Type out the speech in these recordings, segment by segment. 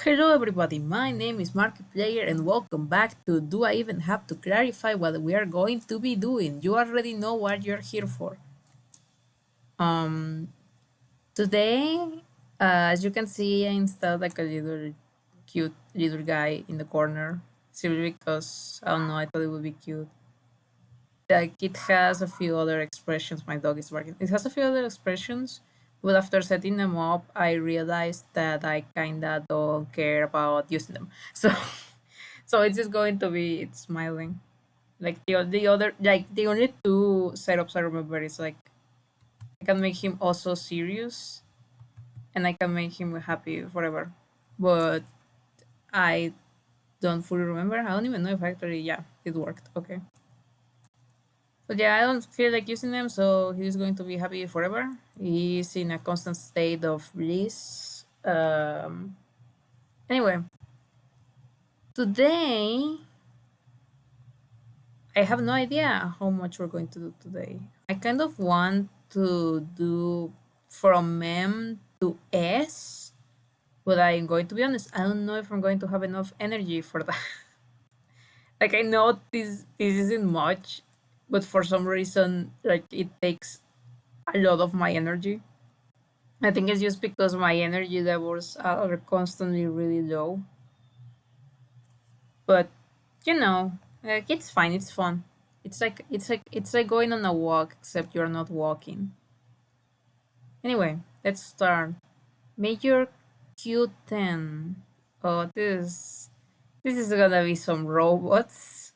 Hello everybody, my name is Markiplier and welcome back to Do I Even Have to Clarify What We Are Going to Be Doing? You already know what you're here for. Um Today, as you can see, I installed like a little cute little guy in the corner simply because I don't know, I thought it would be cute. Like it has a few other expressions. My dog is barking. It has a few other expressions, but after setting them up, I realized that I kinda don't care about using them. So, so it's just going to be it's smiling. Like the other like the only two setups I remember is like I can make him also serious, and I can make him happy forever. But I don't fully remember. I don't even know if actually yeah it worked. Okay. But yeah, I don't feel like using them, so he's going to be happy forever. He's in a constant state of bliss. Anyway, today I have no idea how much we're going to do today. I kind of want to do from M to S, but I'm going to be honest. I don't know if I'm going to have enough energy for that. Like I know this isn't much, but for some reason, like it takes a lot of my energy. I think it's just because my energy levels are constantly really low. But you know, like it's fine. It's fun. It's like going on a walk, except you're not walking. Anyway, let's start. Major Q10. Oh, this is gonna be some robots.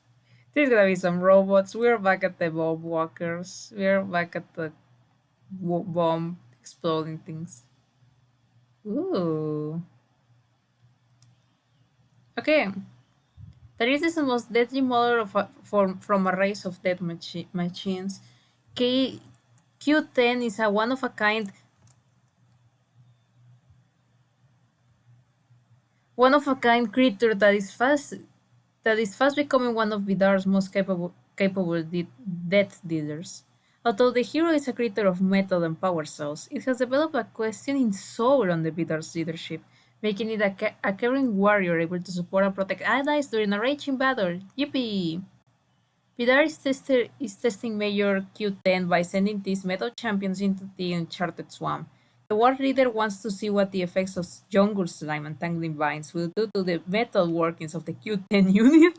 There's gonna be some robots. We're back at the bomb walkers. We're back at the bomb exploding things. Ooh. Okay. There is the most deadly model from a race of death machines. Q10 is a one of a kind creature that is fast becoming one of Vidar's most capable death dealers. Although the hero is a creature of metal and power cells, it has developed a questioning soul under Vidar's leadership, making it a caring warrior able to support and protect allies during a raging battle. Yippee! Vidar is testing Major Q10 by sending these metal champions into the Uncharted Swamp. The war leader wants to see what the effects of jungle slime and tangling vines will do to the metal workings of the Q10 unit.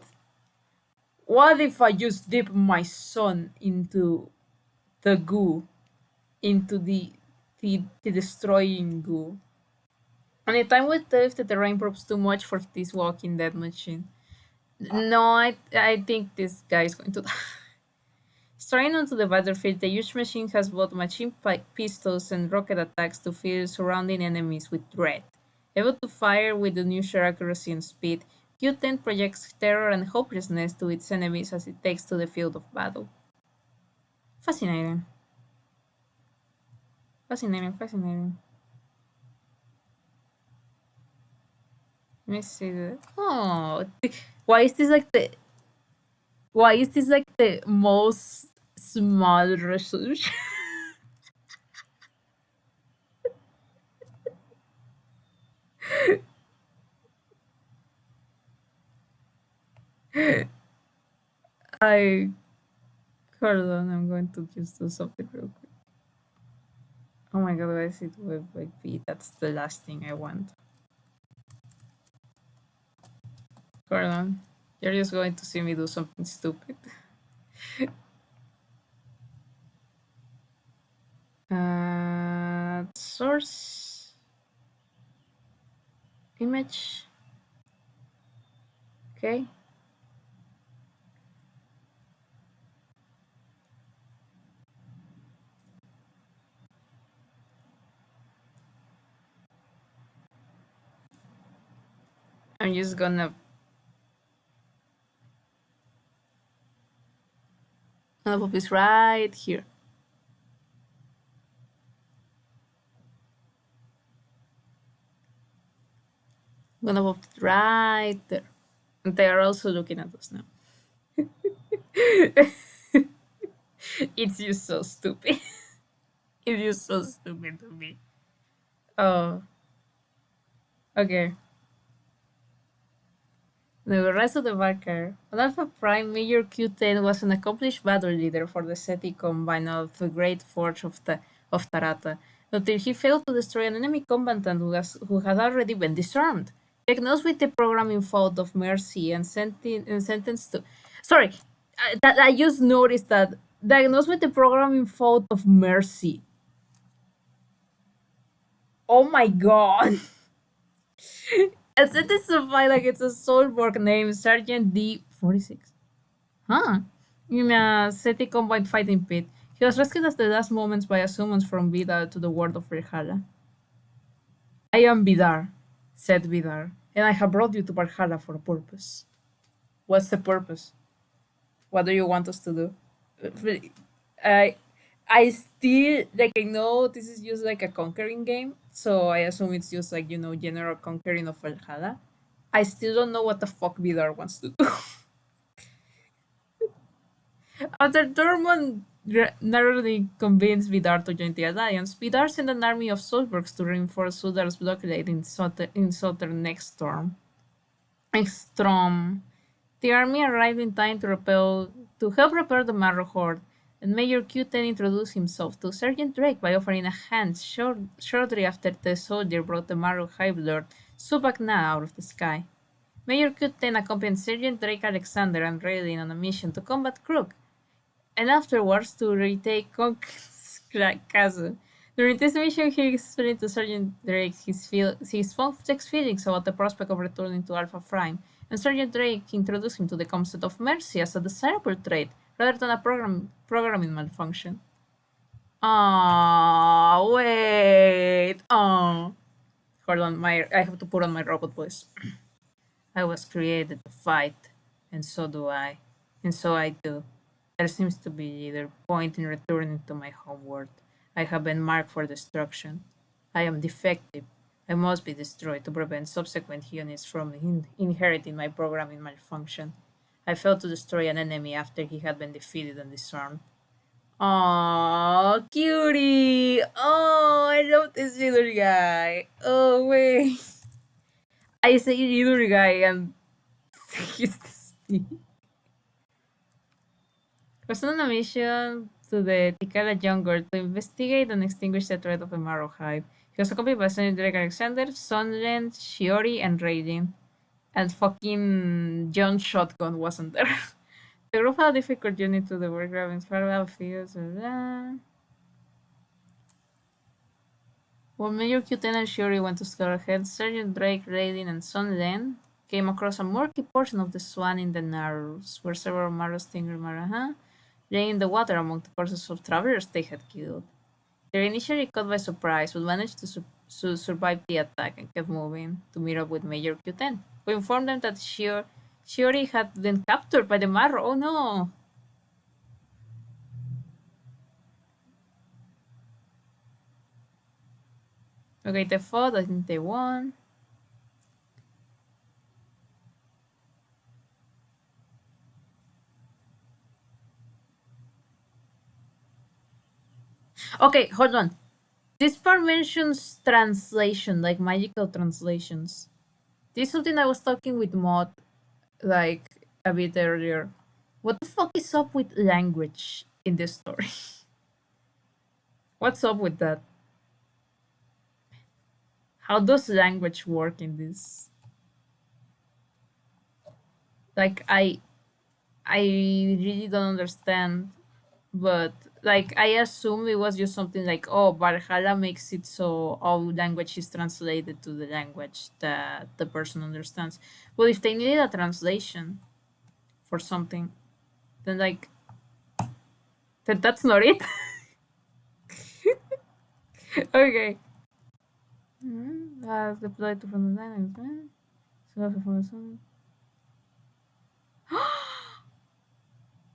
What if I just dip my son into the goo, into the destroying goo? And time will tell if the terrain proves too much for this Walking Dead machine. No, I think this guy is going to die. Straying onto the battlefield, the huge machine has both pistols and rocket attacks to fill surrounding enemies with dread. Able to fire with unusual accuracy and speed, Q-10 projects terror and hopelessness to its enemies as it takes to the field of battle. Fascinating. Fascinating, fascinating. Let me see that. Oh, why is this like the why is this like the most small resolution? I hold on, I'm going to just do something real quick. Oh my god, why is it with like B? That's the last thing I want. Hold on. You're just going to see me do something stupid. Source image. Okay. I'm just gonna put this right here. I'm gonna put it right there. And they are also looking at us now. It's just so stupid. It's just so stupid to me. Oh, okay. The rest of the backer. On Alpha Prime, Major Q10 was an accomplished battle leader for the SETI Combine of the Great Forge of Tarata, until he failed to destroy an enemy combatant who had already been disarmed. Diagnosed with the programming fault of mercy and sentenced to. Sorry, I just noticed that. Diagnosed with the programming fault of mercy. Oh my god! And sentenced to fight like it's a Solborg name, Sergeant D46. Huh? In a SETI combined fighting pit, he was rescued at the last moments by a summons from Vidar to the world of Valhalla. I am Vidar, said Vidar, and I have brought you to Valhalla for a purpose. What's the purpose? What do you want us to do? I I still like I know this is just like a conquering game, so I assume it's just like general conquering of Valhalla. I still don't know what the fuck Vidar wants to do. After Dortmund narrowly convinced Vidar to join the alliance, Vidar sent an army of Solbergs to reinforce Sudar's blockade in southern Ekstrom. The army arrived in time to help repel the Marrow horde, and Major Q10 introduced himself to Sergeant Drake by offering a hand shortly after the soldier brought the Marrow High Lord Subakna out of the sky. Major Q10 accompanied Sergeant Drake Alexander and Raelin on a mission to combat Crook, and afterwards to retake Conquest's castle. During this mission, he explained to Sergeant Drake his complex feelings about the prospect of returning to Alpha Prime, and Sergeant Drake introduced him to the concept of mercy as a desirable trait rather than a programming malfunction. Ah, wait. Oh, hold on. I have to put on my robot voice. I was created to fight, and so do I, and so I do. There seems to be either point in returning to my homeworld. I have been marked for destruction. I am defective. I must be destroyed to prevent subsequent units from inheriting my programming malfunction. I failed to destroy an enemy after he had been defeated and disarmed. Oh, cutie! Oh, I love this little guy. Oh, wait. I say little guy and he's was on a mission to the Tikala jungle to investigate and extinguish the threat of the Marrow Hive. He was accompanied by Senator Drake Alexander, Sunlen, Shiori, and Raiden. And fucking John Shotgun wasn't there. The group had a difficult journey to the work grabbing farewell fields. When Major Q10 and Shiori went to scout ahead, Sergeant Drake, Raiden, and Sunlen came across a murky portion of the Swan in the Narrows, where several Marrow Stinger Maraha lay in the water among the corpses of travelers they had killed. They were initially caught by surprise, but managed to survive the attack and kept moving to meet up with Major Q10, who informed them that Shiori had been captured by the Marrow. Oh no! Okay, they fought. I think they won. Okay, hold on. This part mentions translation, like magical translations. This is something I was talking with Mod like a bit earlier. What the fuck is up with language in this story? What's up with that? How does language work in this? Like I really don't understand, but like I assume it was just something like, oh, Valhalla makes it so all language is translated to the language that the person understands. Well, if they needed a translation for something, then like that's not it. Okay. As deployed to from the line,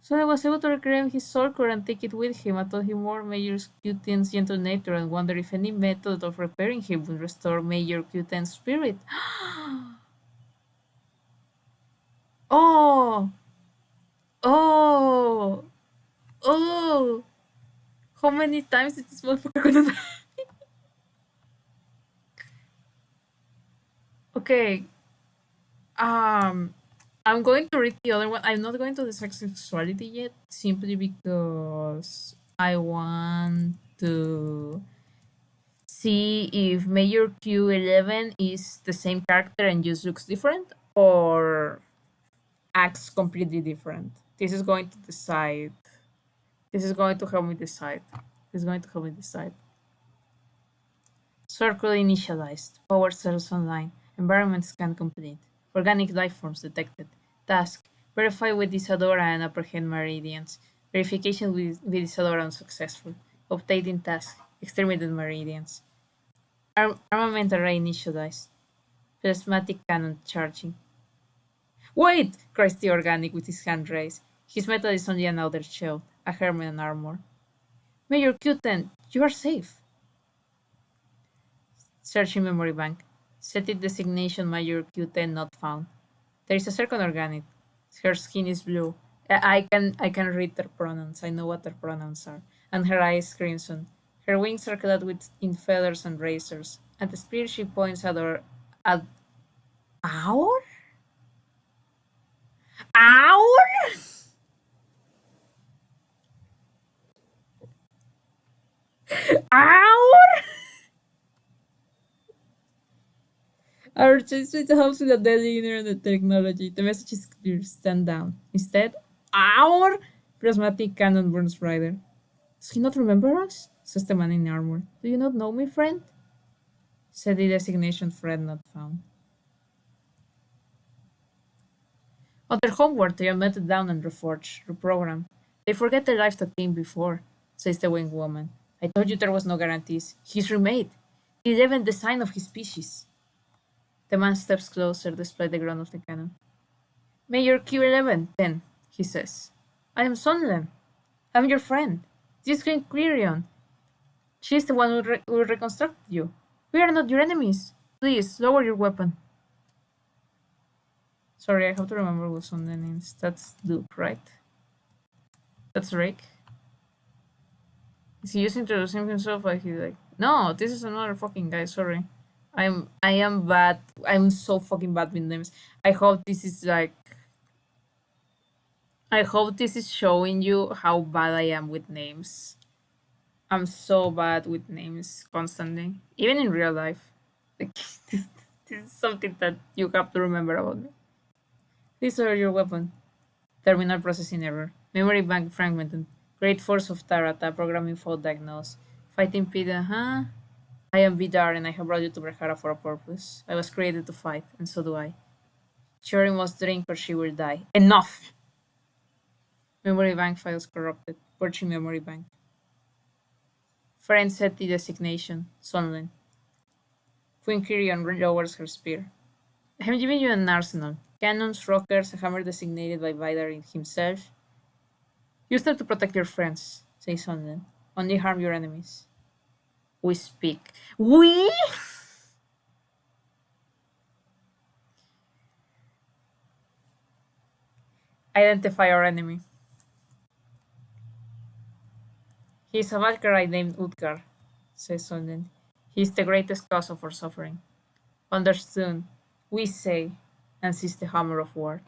so I was able to reclaim his soul core and take it with him. I told him more Major Q10's gentle nature and wondered if any method of repairing him would restore Major Q10's spirit. Oh! Oh! Oh! How many times is this motherfucker gonna die? Okay. Um. I'm going to read the other one. I'm not going to discuss sexuality yet, simply because I want to see if Major Q11 is the same character and just looks different or acts completely different. This is going to decide. This is going to help me decide. This is going to help me decide. Circle initialized. Power cells online. Environment scan complete. Organic life forms detected. Task. Verify with Isadora and apprehend meridians. Verification with Isadora unsuccessful. Updating task. Exterminate meridians. Armament array initialized. Plasmatic cannon charging. Wait! Cries the organic with his hand raised. His metal is only an outer shell, a Herman armor. Major Q10, you are safe. Searching memory bank. Set it designation Major Q10 not found. There is a second organic. Her skin is blue. I can read their pronouns. I know what their pronouns are. And her eyes crimson. Her wings are clad with in feathers and razors. And the spear she points at her at our? Our? Our? Our chase with the house with a deadly internet technology. The message is clear. Stand down. Instead, our prismatic cannon burns brighter. Does he not remember us? Says the man in armor. Do you not know me, friend? Said the designation friend not found. On their homeward, they are melted down and reforged, reprogrammed. They forget the life that came before, says the winged woman. I told you there was no guarantees. He's remade. The 11th design of his species. The man steps closer, display the ground of the cannon. Mayor Q11, then, he says. I am Sonlem. I'm your friend. This Green Quirion. She's the one who reconstructed you. We are not your enemies. Please, lower your weapon. Sorry, I have to remember what Sonlem is. That's Duke, right? That's Rick. Is he just introducing himself like he's like, no, this is another fucking guy, sorry. I am bad. I'm so fucking bad with names. I hope this is like I hope this is showing you how bad I am with names. I'm so bad with names constantly, even in real life. Like, this is something that you have to remember about me. These are your weapon. Terminal processing error. Memory bank fragmented. Great force of Tarata. Programming fault diagnosed. Fighting Peter, huh? I am Vidar and I have brought you to Brahara for a purpose. I was created to fight, and so do I. Shuri must drink or she will die. Enough! Memory bank files corrupted. Purging memory bank. Friend set the designation. Sunlen. Queen Kirion lowers her spear. I have given you an arsenal. Cannons, rockers, a hammer designated by Vidar himself. Use them to protect your friends, says Sunlen. Only harm your enemies. We speak. We? Identify our enemy. He is a Valkyrie named Utgar, says Sunlen. He is the greatest cause of our suffering. Understood. We say, and seize the hammer of war.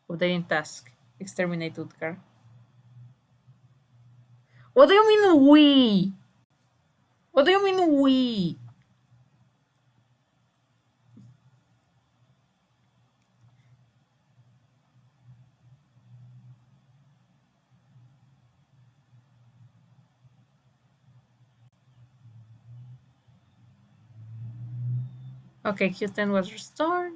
Obtained task. Exterminate Utgar. What do you mean we? What do you mean we? Okay, Q10 was restored.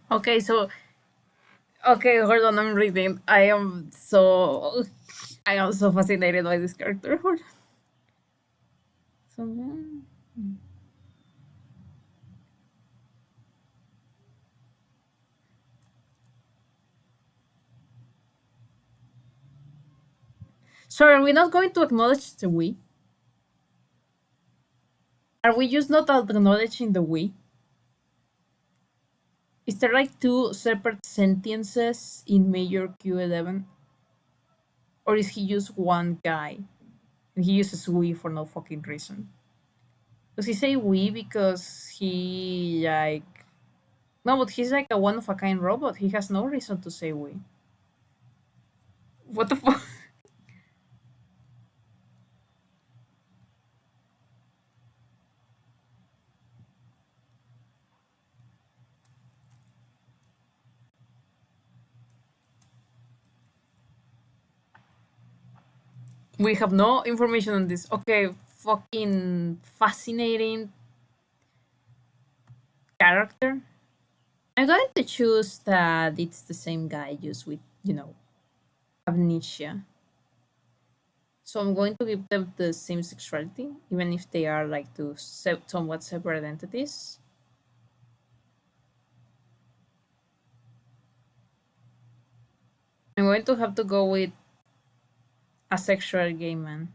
Okay, so okay, hold on, I'm reading. I am so fascinated by this character. Hold on. So, so are we not going to acknowledge the we? Are we just not acknowledging the we? Is there like two separate sentences in Major Q11? Or is he just one guy? And he uses we for no fucking reason. Does he say we because he like no, but he's like a one of a kind robot. He has no reason to say we. What the fuck? We have no information on this. Okay, fucking fascinating character. I'm going to choose that it's the same guy just with, amnesia. So I'm going to give them the same sexuality, even if they are like two somewhat separate entities. I'm going to have to go with a sexual gay man.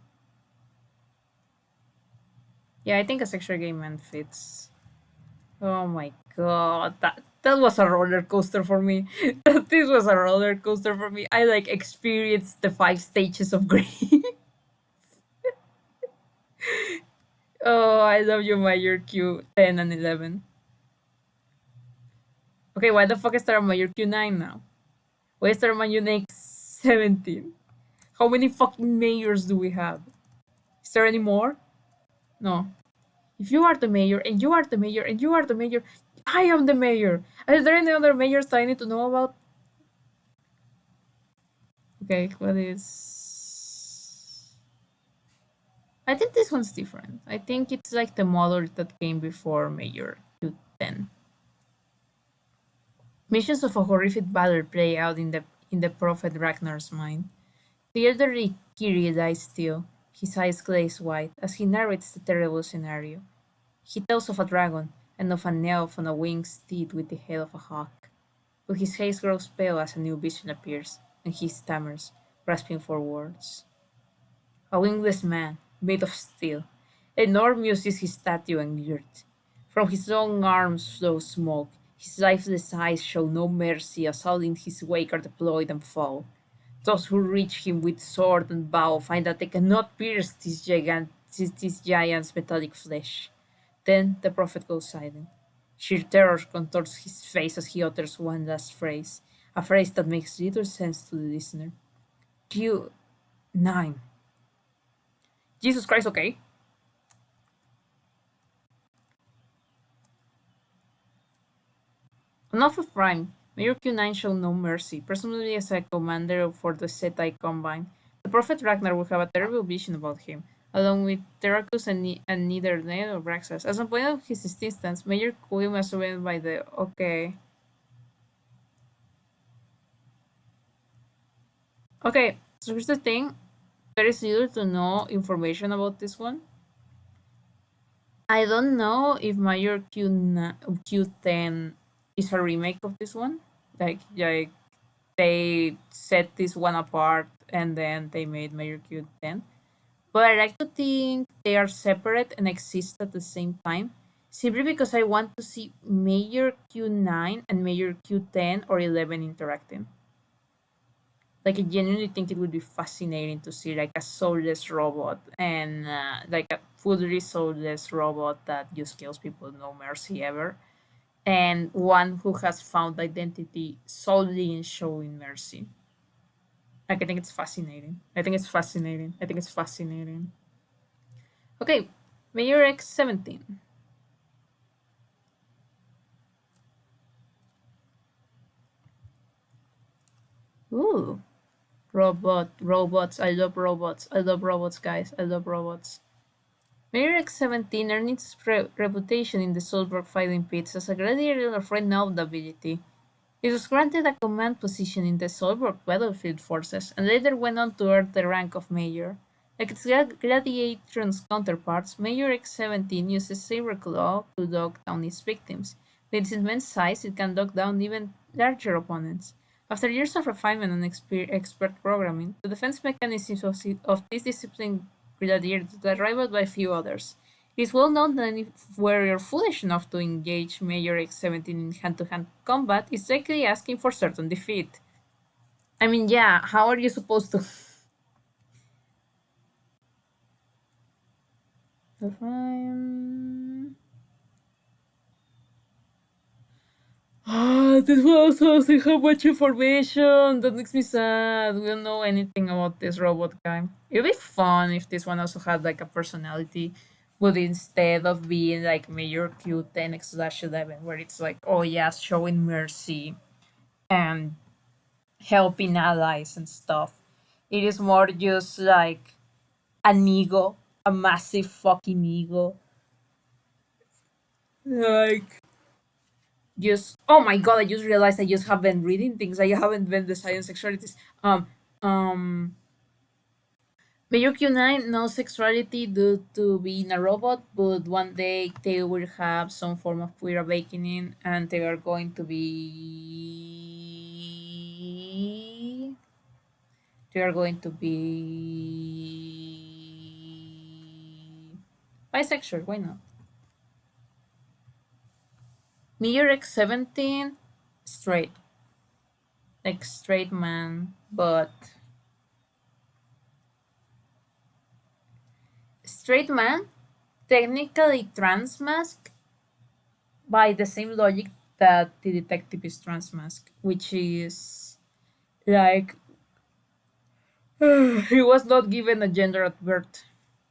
Yeah, I think a sexual gay man fits. Oh my god, that was a roller coaster for me. This was a roller coaster for me. I like experienced the 5 stages of grief. Oh, I love you, Major Q 10 and 11. Okay, why the fuck is there a Major Q 9 now? Why is there a Major Next 17? How many fucking mayors do we have? Is there any more? No. If you are the mayor and you are the mayor and you are the mayor, I am the mayor. Is there any other mayors I need to know about? Okay, what is. I think this one's different. I think it's like the model that came before Mayor 210. Missions of a horrific battle play out in the Prophet Ragnar's mind. The elderly Kyrie lies still, his eyes glaze white, as he narrates the terrible scenario. He tells of a dragon, and of an elf on a winged steed with the head of a hawk. But his face grows pale as a new vision appears, and he stammers, grasping for words. A wingless man, made of steel. Enormous is his statue and girth. From his long arms flows smoke. His lifeless eyes show no mercy as all in his wake are deployed and fall. Those who reach him with sword and bow find that they cannot pierce this giant's metallic flesh. Then the prophet goes silent. Sheer terror contorts his face as he utters one last phrase, a phrase that makes little sense to the listener. Q9. Jesus Christ, okay? Enough of rhyme. Mayor Q9 showed no mercy. Presumably as a commander for the Setai Combine, the Prophet Ragnar will have a terrible vision about him, along with Terracus and neither Ned or Braxas. At some point of his existence, Mayor Q was surrounded by the okay. Okay, so here's the thing. There is little to no information about this one. I don't know if Mayor Q10 is a remake of this one. Like they set this one apart and then they made Major Q10. But I like to think they are separate and exist at the same time, simply because I want to see Major Q9 and Major Q10 or 11 interacting. Like I genuinely think it would be fascinating to see like a soulless robot and like a fully soulless robot that just kills people with no mercy ever, and one who has found identity solely in showing mercy. Like I think it's fascinating. I think it's fascinating. I think it's fascinating. Okay, Mayor X17. Ooh, robots. I love robots. I love robots, guys. I love robots. Mayor X17 earned its reputation in the Solberg fighting pits as a gladiator of renowned ability. It was granted a command position in the Soviet battlefield forces and later went on to earn the rank of major. Like its Gladiator's counterparts, Major X-17 uses Saber Claw to knock down its victims. With its immense size, it can knock down even larger opponents. After years of refinement and expert programming, the defense mechanisms of this discipline Gladiator are rivaled by few others. It is well known that if warrior foolish enough to engage Major X-17 in hand-to-hand combat is likely asking for certain defeat. I mean, yeah, how are you supposed to? Define- this was also how much information. That makes me sad. We don't know anything about this robot guy. It'd be fun if this one also had like a personality, but instead of being like Major Q10X/11, where it's like, oh yeah, showing mercy and helping allies and stuff. It is more just like an ego, a massive fucking ego. Like, just oh my god, I just realized I just have been reading things. I haven't been deciding sexualities. Um Major Q9 no sexuality due to being a robot, but one day they will have some form of queer awakening and they are going to be bisexual, why not? Major X-17 straight. Like straight man, but straight man, technically trans mask by the same logic that the detective is trans mask, which is like he was not given a gender at birth.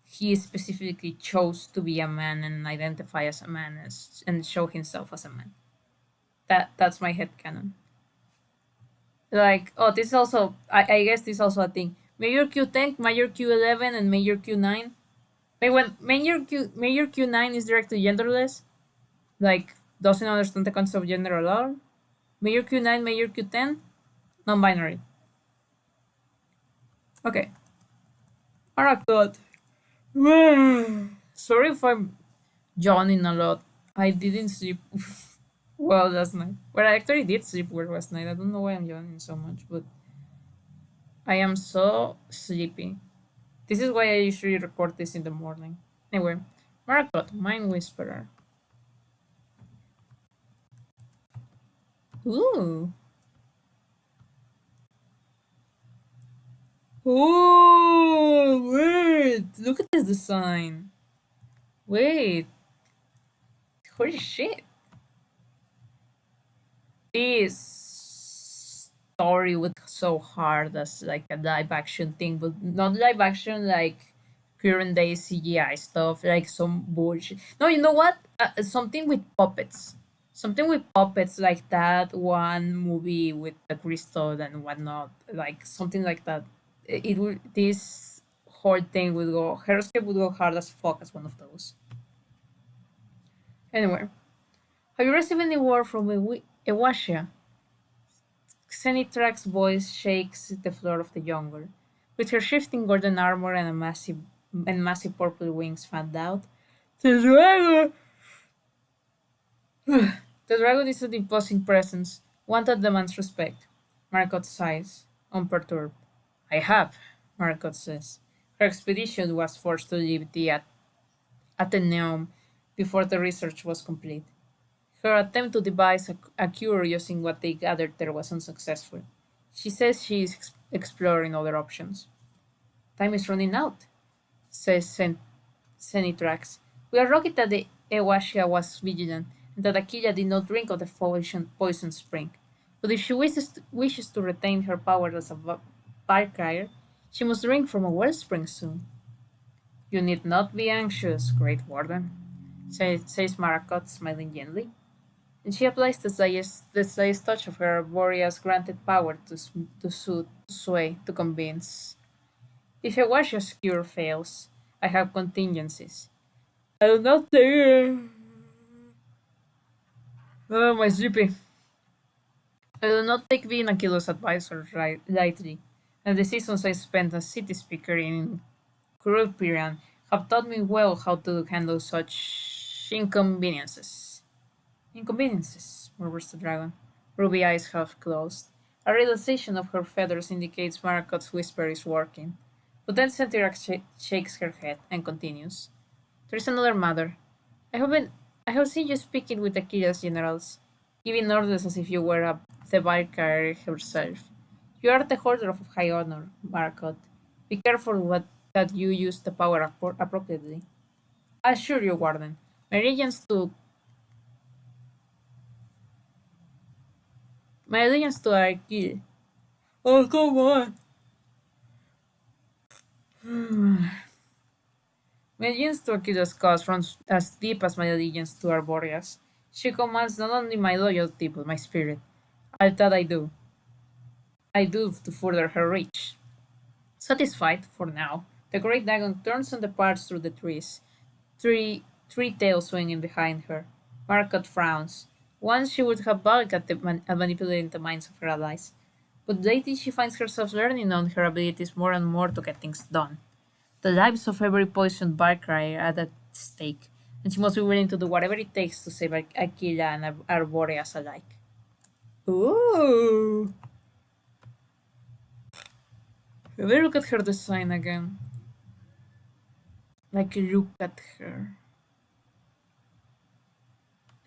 He specifically chose to be a man and identify as a man and show himself as a man. That's my head canon. Like, oh, this is also I guess this is also a thing. Major Q10, Major Q11, and Major Q9. Wait, when Major Q9 is directly genderless, like doesn't understand the concept of gender at all. Major Q9, Major Q10, non-binary. Okay. Alright, good. Sorry if I'm yawning a lot. I didn't sleep well last night. Well, I actually did sleep well last night. I don't know why I'm yawning so much, but I am so sleepy. This is why I usually record this in the morning. Anyway, Maracot, Mind Whisperer. Ooh. Oh, wait. Look at this design. Wait. Holy shit. This story was so hard as like a live action thing, but not live action like current day CGI stuff, like some bullshit. No, you know what? Something with puppets. Something with puppets like that one movie with the crystal and whatnot, like something like that. It would this whole thing would go Heroscape would go hard as fuck as one of those. Anyway, have you received any word from Ewashia? Xenitrax's voice shakes the floor of the jungle. With her shifting golden armor and massive purple wings fanned out, the dragon the dragon is an imposing presence, one that demands respect. Marcotte sighs, unperturbed. I have, Marcotte says. Her expedition was forced to leave the Athenaeum before the research was complete. Her attempt to devise a cure using what they gathered there was unsuccessful. She says she is exploring other options. Time is running out, says Senitrax. We are lucky that the Ewashia was vigilant and that Aquila did not drink of the poison spring. But if she wishes to retain her power as a Valkyrie, she must drink from a wellspring soon. You need not be anxious, Great Warden, says Maracot, smiling gently. And she applies the slightest touch of her Boreas granted power to sway, to convince. If a Washer's cure fails, I have contingencies. I do not think. Oh, my sleepy. I do not take being Akilo's advisor lightly, and the seasons I spent as city speaker in Kurupiran have taught me well how to handle such inconveniences. Inconveniences, murmurs the dragon. Ruby eyes half closed. A realization of her feathers indicates Marcott's whisper is working. But then Centirak shakes her head and continues. There is another matter. I have been I have seen you speaking with Akira's generals, giving orders as if you were the Valkyrie herself. You are the holder of high honor, Marcotte. Be careful that you use the power appropriately. I assure you, Warden, my allegiance to Akira. Oh, come on! My allegiance to Akira's cause runs as deep as my allegiance to Arboria's. She commands not only my loyalty but my spirit. All that I do to further her reach. Satisfied, for now, the great dragon turns and departs through the trees, three tails swinging behind her. Marcotte frowns. Once she would have balked at manipulating the minds of her allies, but lately she finds herself learning on her abilities more and more to get things done. The lives of every poisoned Valkyrie are at stake, and she must be willing to do whatever it takes to save Aquila and Arboreas alike. Ooh! Let me look at her design again. Like, look at her.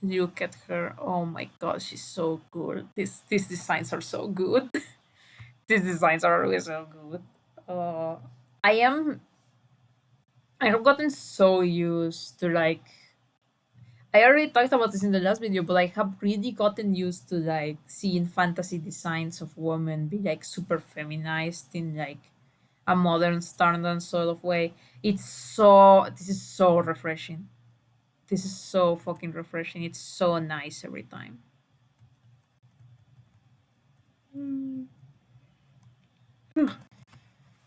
Look at her. Oh my god, she's so good. These designs are so good. These designs are always so good. Uh, I am. I have gotten so used to like. I already talked about this in the last video, but I have really gotten used to like seeing fantasy designs of women be like super feminized in like a modern standard sort of way. This is so refreshing. This is so fucking refreshing. It's so nice every time.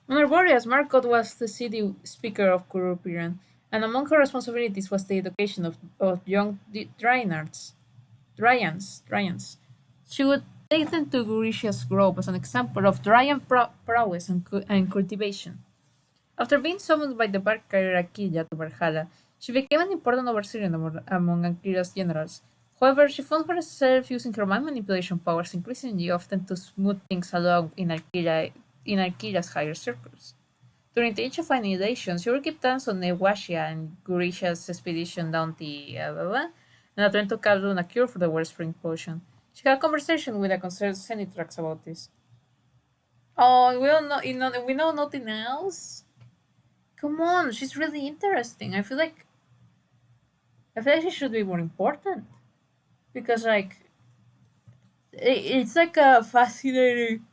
Under Boreas, Marcotte was the city speaker of Kurupiran, and among her responsibilities was the education of young Dryans. She would take them to Guricia's Grove as an example of Dryan prowess and cultivation. After being summoned by the Valkyrie Akilla to Valhalla, she became an important overseer among Akira's generals. However, she found herself using her mind manipulation powers increasingly often to smooth things along in Akira's higher circles. During the Age of Annihilation, she would keep tabs on Ewashia and Guricia's expedition down the and attempt to carve down a cure for the Wellspring potion. She had a conversation with a concerned Senitrax about this. Oh, we know nothing else. Come on, she's really interesting. I feel like she should be more important because like it's like a fascinating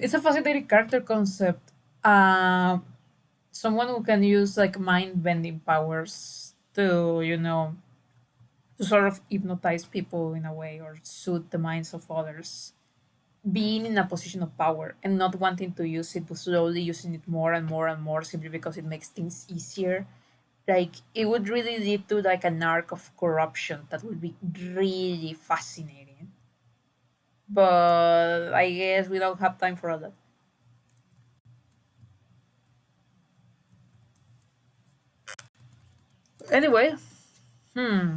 it's a fascinating character concept. Someone who can use like mind bending powers to to sort of hypnotize people in a way or soothe the minds of others. Being in a position of power and not wanting to use it, but slowly using it more and more and more simply because it makes things easier. Like it would really lead to like an arc of corruption that would be really fascinating. But I guess we don't have time for all that. Anyway, hmm,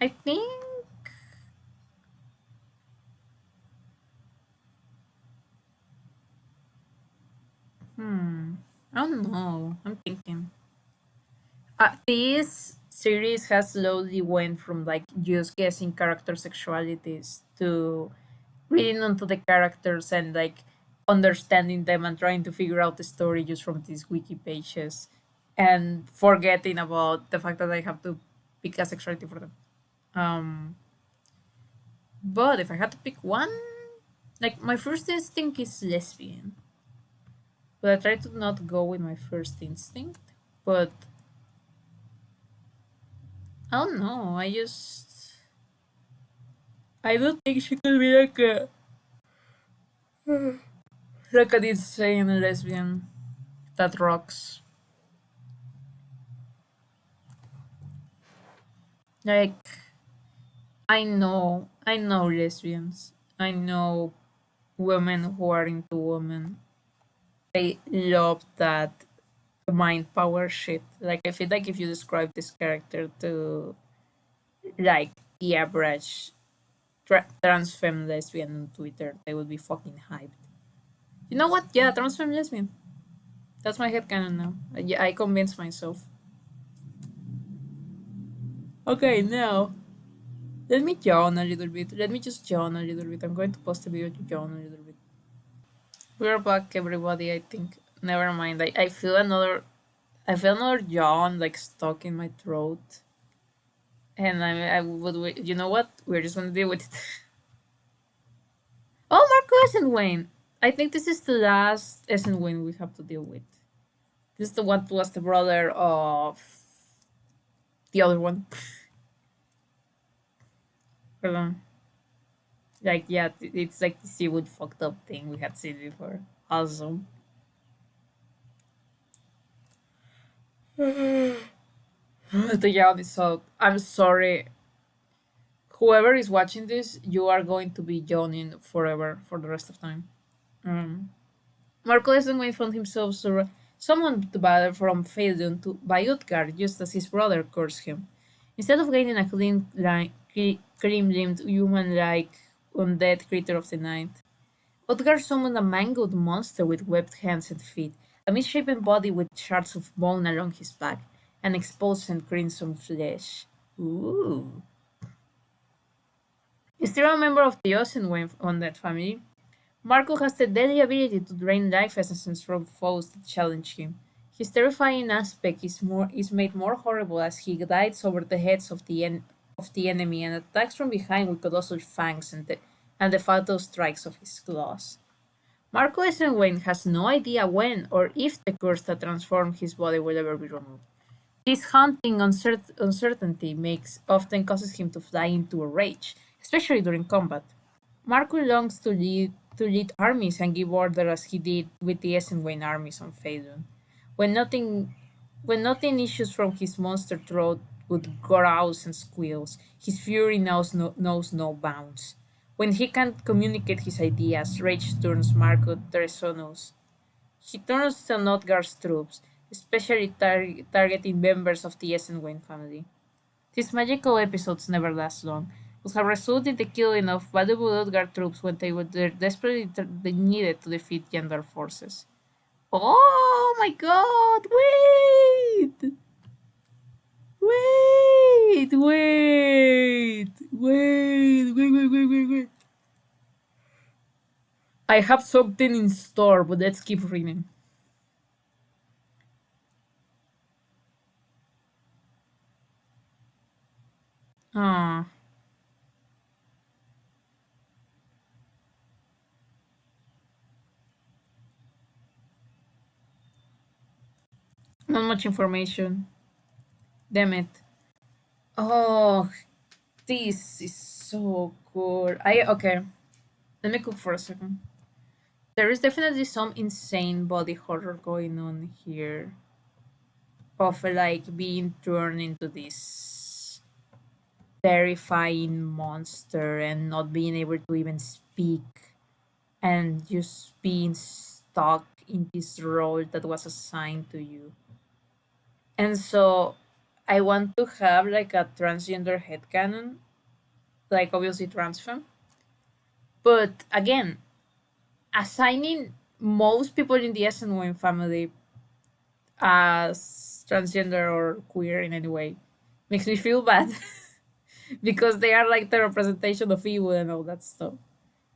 I think I don't know. I'm thinking. This series has slowly went from like just guessing character sexualities to reading onto the characters and like understanding them and trying to figure out the story just from these wiki pages and forgetting about the fact that I have to pick a sexuality for them. Um, but if I had to pick one, like my first instinct is lesbian, but I try to not go with my first instinct. But I don't know. I don't think she could be like a insane lesbian that rocks. Like I know lesbians. I know women who are into women. I love that mind power shit. Like I feel like if you describe this character to like the average trans femme lesbian on Twitter, they would be fucking hyped. You know what? Yeah, trans femme lesbian. That's my headcanon now. Yeah, I convinced myself. Okay, now let me yawn a little bit. Let me just yawn a little bit. I'm going to post a video to yawn a little bit. We're back, everybody. I think. Never mind. I feel another. I feel another yawn like stuck in my throat, and I would. You know what? We're just gonna deal with it. Oh, Marco Essenwain. I think this is the last Essenwain we have to deal with. This is the one who was the brother of the other one. Hold on. Like yeah, it's like the seawood fucked up thing we had seen before. Awesome. The yawn is so. I'm sorry. Whoever is watching this, you are going to be yawning forever for the rest of time. Um, Marco Eisenstein found himself summoned to battle from Phaedon by Utgard just as his brother cursed him. Instead of gaining a cream-limbed human-like undead creature of the night, Utgard summoned a mangled monster with webbed hands and feet, a misshapen body with shards of bone along his back, and exposed and crimson flesh. Ooh. Still a member of the Osenway undead family, Marco has the deadly ability to drain life essence from foes that challenge him. His terrifying aspect is made more horrible as he glides over the heads of the enemy and attacks from behind with colossal fangs and the fatal strikes of his claws. Marco Eisenwein has no idea when or if the curse that transformed his body will ever be removed. This haunting uncertainty makes often causes him to fly into a rage, especially during combat. Marco longs to lead armies and give order as he did with the Essenwain armies on Phaedon. When nothing when nothing issues from his monster throat with growls and squeals, his fury knows no bounds. When he can't communicate his ideas, rage turns Marco Teresonos. He turns to Notgar's troops, especially targeting members of the Essenwain family. These magical episodes never last long, but have resulted in the killing of valuable Utgard troops when they were desperately needed to defeat Yandar forces. Oh my god! Wait! Wait! Wait! Wait! Wait! Wait! Wait! Wait! Wait! I have something in store, but let's keep reading. Ah, not much information. Damn it. Oh, this is so good. Okay. Let me cook for a second. There is definitely some insane body horror going on here of like being turned into this terrifying monster and not being able to even speak and just being stuck in this role that was assigned to you. And so I want to have like a transgender headcanon, like obviously trans femme. But again, assigning most people in the SN1 family as transgender or queer in any way makes me feel bad because they are like the representation of evil and all that stuff.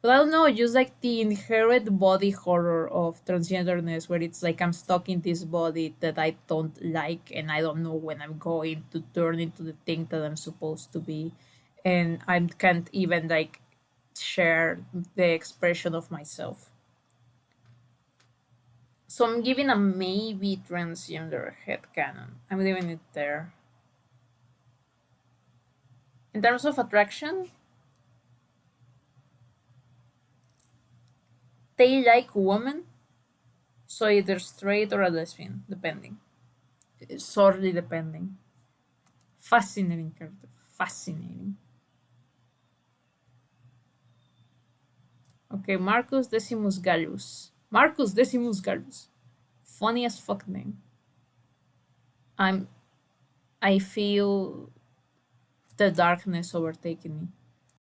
But I don't know, just like the inherent body horror of transgenderness, where it's like I'm stuck in this body that I don't like, and I don't know when I'm going to turn into the thing that I'm supposed to be, and I can't even like share the expression of myself. So I'm giving a maybe transgender headcanon. I'm leaving it there. In terms of attraction, they like women, so either straight or a lesbian, depending. Sorely depending. Fascinating character. Fascinating. Okay, Marcus Decimus Gallus. Marcus Decimus Gallus. Funny as fuck name. I'm. I feel the darkness overtaking me.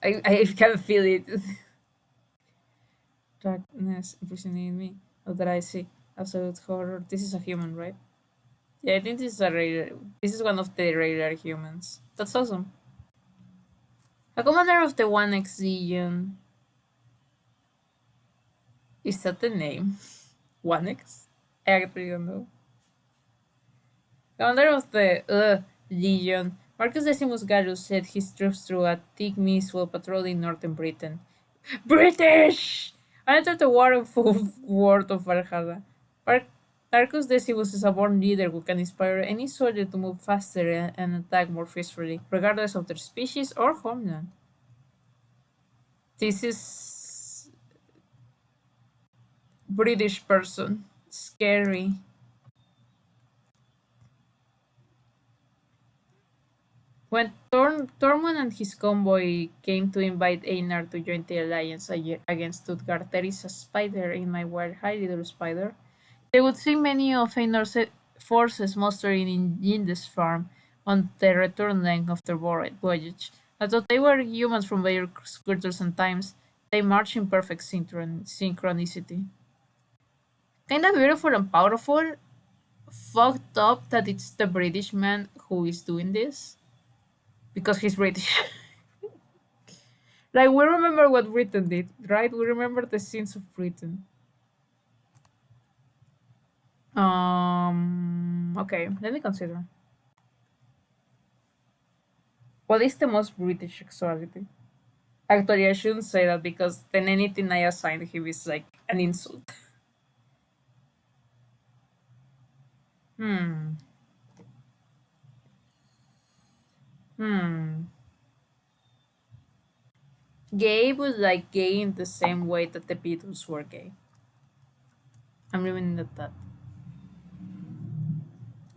I can feel it. Darkness imprisoning me. How did I see? Absolute horror. This is a human, right? Yeah, I think this is a rare. This is one of the rare humans. That's awesome. A commander of the 1X Legion. Is that the name? 1X? I actually don't know. Commander of the Legion, Marcus Decimus Gallus led his troops through a thick mist while patrolling northern Britain. British! And entered the waterful world of Valhalla. Marcus Decimus is a born leader who can inspire any soldier to move faster and attack more forcefully, regardless of their species or homeland. This is British person. Scary. When Tormund and his convoy came to invite Einar to join the alliance against Stuttgart, there is a spider in my world. Hi, little spider. They would see many of Einar's forces mustering in Yindes farm on the return leg of their voyage. Although they were humans from various cultures and times, they march in perfect synchronicity. Kinda beautiful and powerful. Fucked up that it's the British man who is doing this because he's British. Like we remember what Britain did, right? We remember the sins of Britain. Okay, let me consider. What is the most British sexuality? Actually, I shouldn't say that because then anything I assign him is like an insult. Hmm. Hmm. Gay was like gay in the same way that the Beatles were gay. I'm leaving it at that.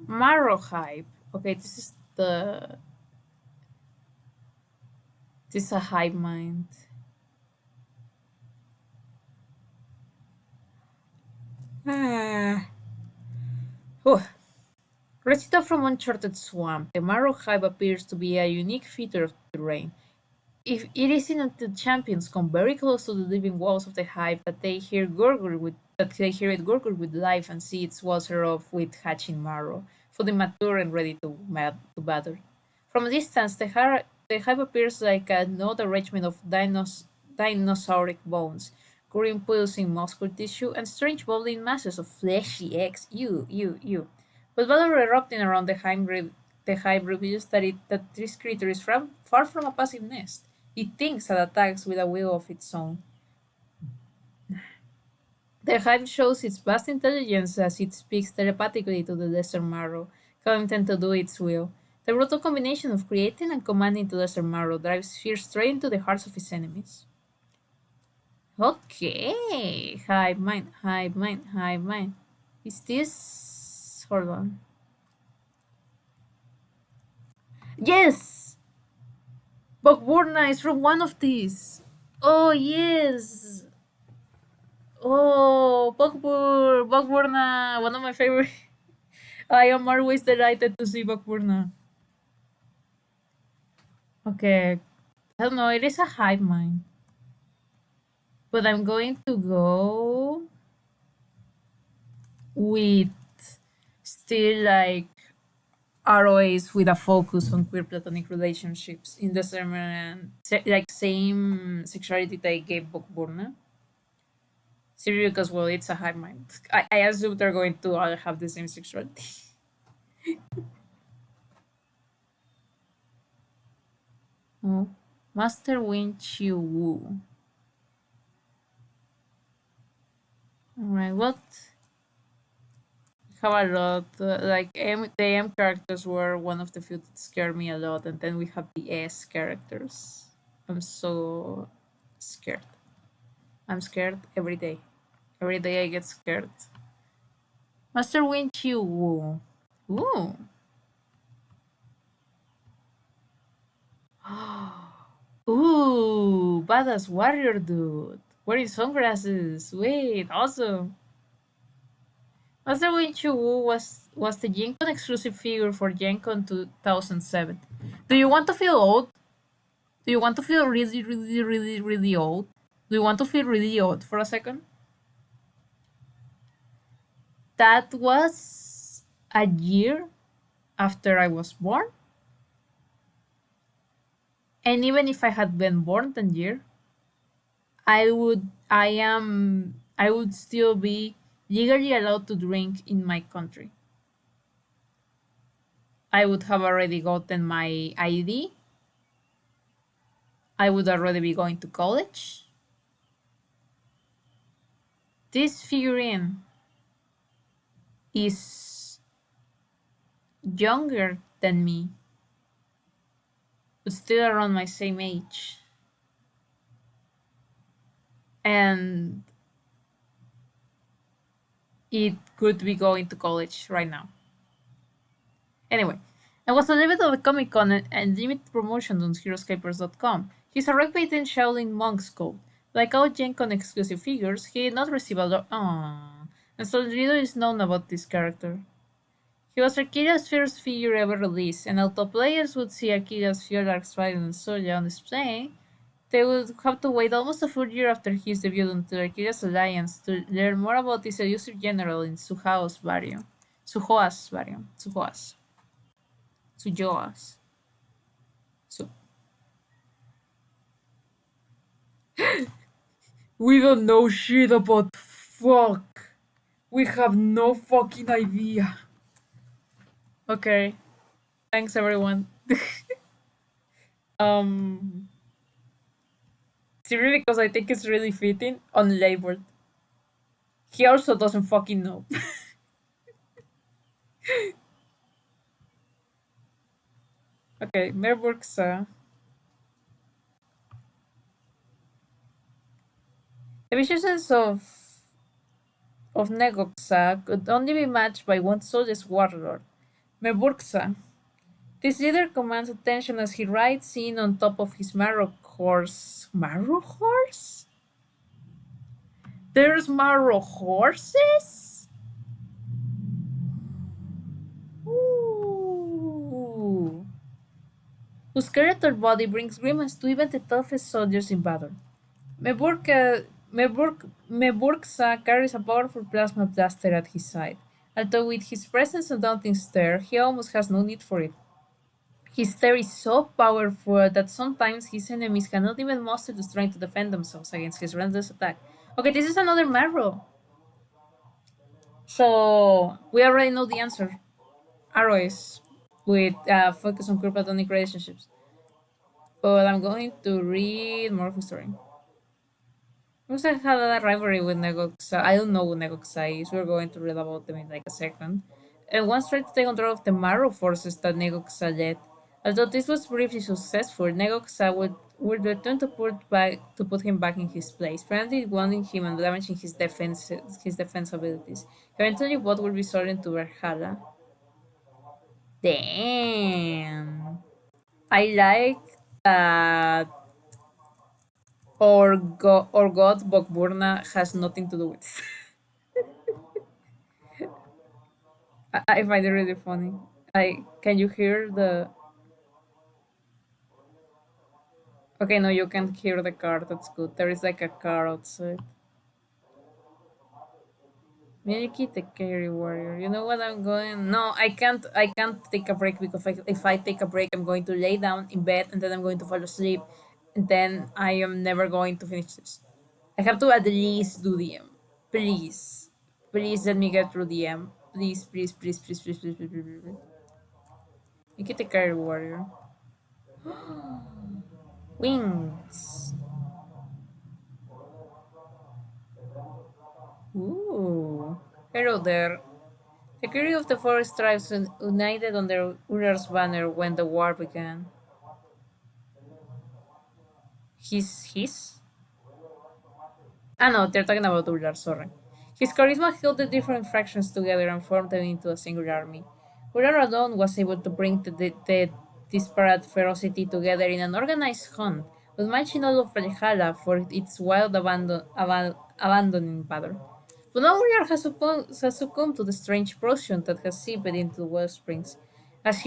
Marrow hype. Okay, this is a hive mind. Ah. Whew. Recita from Uncharted Swamp. The Marrow hive appears to be a unique feature of the terrain. If it isn't until champions come very close to the living walls of the hive that they hear it gurgle with life and see its walls erupt with hatching marrow, fully mature and ready to battle. From a distance, the hive appears like an odd arrangement of dinosauric bones, green pulsing muscular tissue, and strange bubbling masses of fleshy eggs. Ew. But battle erupting around the hive reveals that this creature is far from a passive nest. It thinks and attacks with a will of its own. The hive shows its vast intelligence as it speaks telepathically to the desert marrow, content to do its will. The brutal combination of creating and commanding to desert marrow drives fear straight into the hearts of its enemies. Okay, hive mind. Is this? Hold on. Yes, Bokburna is from one of these. Oh yes. Oh, Bokburna, one of my favorite. I am always delighted to see Bokburna. Okay, I don't know. It is a hive mind, but I'm going to go with still like ROAs with a focus on queer platonic relationships in the summer and like same sexuality that I gave Bokburna. Simply because well, it's a hive mind. I assume they're going to all have the same sexuality. Oh, Master Win Chiu Wu. Alright, what have a lot. The M characters were one of the few that scared me a lot, and then we have the S characters. I'm so scared. I'm scared every day. Every day I get scared. Master Win Chiu Wu. Ooh. Ooh, badass warrior dude. Wearing sunglasses. Wait, awesome. Master Winchu Wu was the Gen Con exclusive figure for Gen Con 2007. Do you want to feel old? Do you want to feel really, really, really, really old? Do you want to feel really old for a second? That was a year after I was born. And even if I had been born that year, I would still be legally allowed to drink in my country. I would have already gotten my ID. I would already be going to college. This figurine is younger than me, but still around my same age. And it could be going to college right now. Anyway, I was a little bit of a Comic Con and limited promotion on Heroscapers.com. He's a rock painted Shaolin monk's coat. Like all Gen Con exclusive figures, he did not receive a lot. Aww. And so little is known about this character. He was Akira's first figure ever released, and although players would see Akira's Fear Dark Spider and Soja on display, they would have to wait almost a full year after his debut until Akira's Alliance to learn more about this elusive general in Suhoa's variant. Suhoa's variant. Sujoa's. So we don't know shit about fuck. We have no fucking idea. Okay. Thanks everyone. um Seriously, because I think it's really fitting, unlabeled. He also doesn't fucking know. Okay, Merburg's the viciousness of Negoxa could only be matched by one soldier's warlord, Merburgsa. This leader commands attention as he rides in on top of his Marrow horse. Marrow horse? There's Marrow horses? Ooh. Whose skeletal body brings grimace to even the toughest soldiers in battle. Meburgsa carries a powerful plasma blaster at his side. Although with his presence and daunting stare, he almost has no need for it. His stare is so powerful that sometimes his enemies cannot even muster the strength to defend themselves against his relentless attack. Okay, this is another Marrow. So we already know the answer. Arrows with focus on queer platonic relationships. But I'm going to read more of his story. Musa had a rivalry with Negoxa. I don't know who Negoxa is. We're going to read about them in like a second. And once tried to take control of the Marrow forces that Negoxa led. Although this was briefly successful, Negoxa would return to put him back in his place, permanently wounding him and damaging his defense abilities. Eventually both would be soared into Valhalla. Damn. I like that or God Bokburna has nothing to do with. I find it really funny. I can you hear the? Okay, no, you can't hear the car. That's good. There is like a car outside. Milky the carry warrior. You know what I'm going? No, I can't. I can't take a break because if I take a break, I'm going to lay down in bed and then I'm going to fall asleep, and then I am never going to finish this. I have to at least do the M. Please, please let me get through the M. Please, please, please, please, please, please, please, please, please. Milky the carry warrior. Wings. Ooh. Hello there. The crew of the Forest tribes united under Urar's banner when the war began. His? Ah no, they're talking about Ular, sorry. His charisma held the different factions together and formed them into a single army. Ular alone was able to bring disparate ferocity together in an organized hunt, but matching all of Valhalla for its wild abandoning valor. But now Warrior has succumbed to the strange potion that has seeped into the wellsprings. As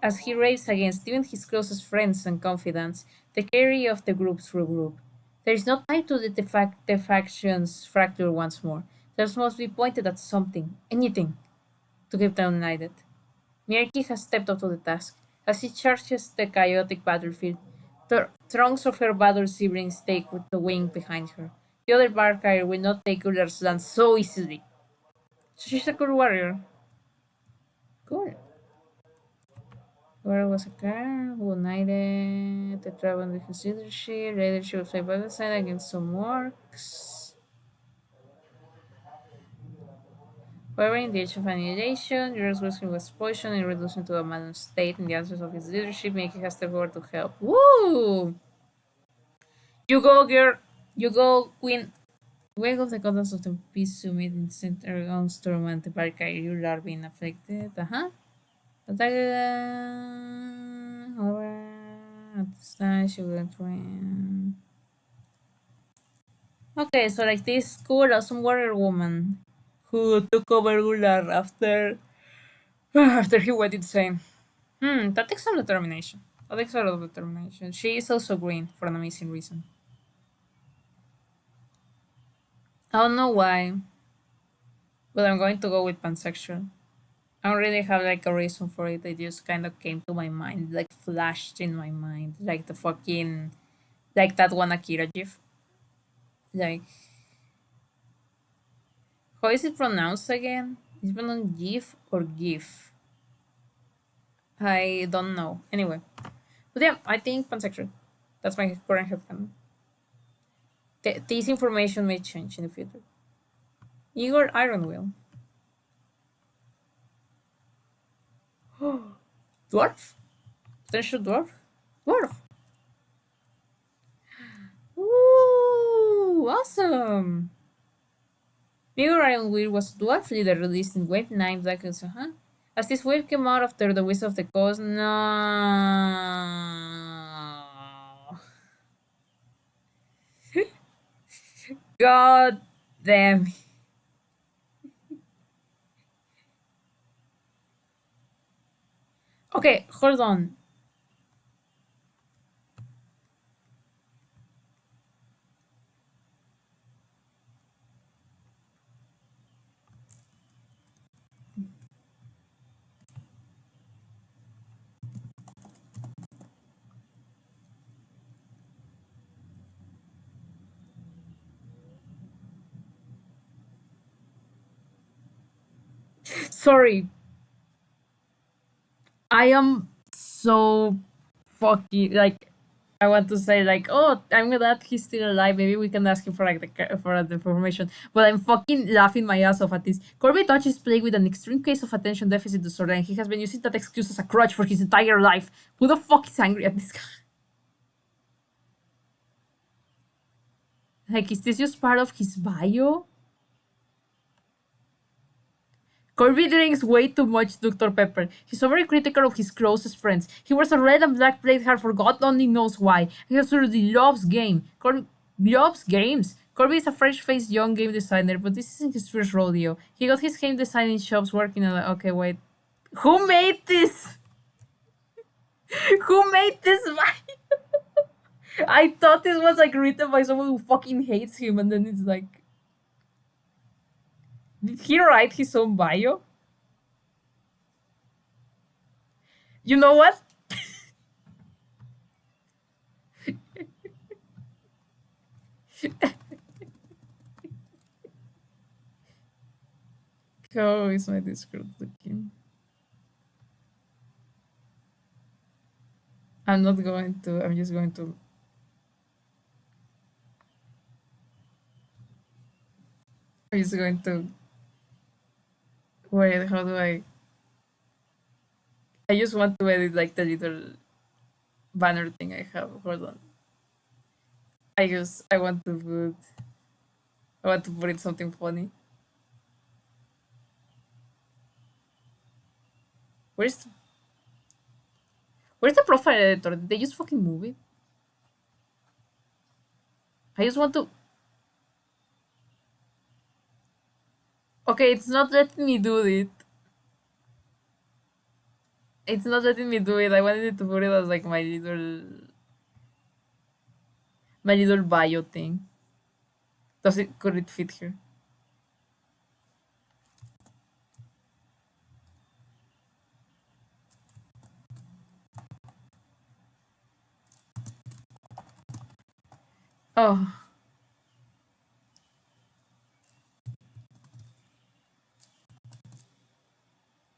as he raves against even his closest friends and confidants, the carry of the groups regroup. There is no time to let the factions fracture once more. Theirs must be pointed at something, anything, to keep them united. Miyaki has stepped up to the task. As he charges the chaotic battlefield, throngs of her battle siblings take with the wing behind her. The other Valkyrie will not take Uller's land so easily. So she's a cool warrior. Cool. Where was a car who united the tribe under his leadership of fight by the side against some orcs. However, in the age of annihilation, Euros was poisoned and reduced into a maddened state. In the absence of his leadership, Mickey has stepped forward to help. Woo! You go, girl! You go, queen! Wake of the goddess of the peace summit in center on storm and the Valkyrie you are being affected. Attack. However, at this time she wouldn't win. Okay, so like this cool, awesome warrior woman who took over Ular after he went insane. That takes some determination. That takes a lot of determination. She is also green for an amazing reason. I don't know why, but I'm going to go with pansexual. I don't really have like a reason for it. It just kind of came to my mind, like flashed in my mind, like the fucking, like that one Akira gif. Like, how is it pronounced again? Is it pronounced gif or gif? I don't know. Anyway, but yeah, I think pansexual. That's my current headcanon. This information may change in the future. Igor Ironwheel. Dwarf? Potential dwarf? Dwarf! Ooh, awesome! Igor Ironwheel was a dwarf leader released in Wave 9 Black huh? As this wave came out after the Wizard of the Coast, no. God damn. Okay, hold on. Sorry. I am so fucking like I want to say like, oh, I'm glad he's still alive. Maybe we can ask him for like the information. But I'm fucking laughing my ass off at this. Corby Dodge is plagued with an extreme case of attention deficit disorder, and he has been using that excuse as a crutch for his entire life. Who the fuck is angry at this guy? Like, is this just part of his bio? Corby drinks way too much Dr. Pepper. He's very critical of his closest friends. He wears a red and black plate hair for God only knows why. He absolutely loves loves games. Corby is a fresh-faced young game designer, but this isn't his first rodeo. He got his game designing shops working on okay, wait. Who made this? Who made this? I thought this was like written by someone who fucking hates him, and then it's like, did he write his own bio? You know what? How is my Discord looking? I'm not going to, I'm just going to. I'm just going to. Wait, how do I. I just want to edit like the little banner thing I have. Hold on. I want to put. I want to put in something funny. Where's. Where's the profile editor? Did they just fucking move it? I just want to. Okay, it's not letting me do it. It's not letting me do it. I wanted it to put it as like my little bio thing. Does it could it fit here? Oh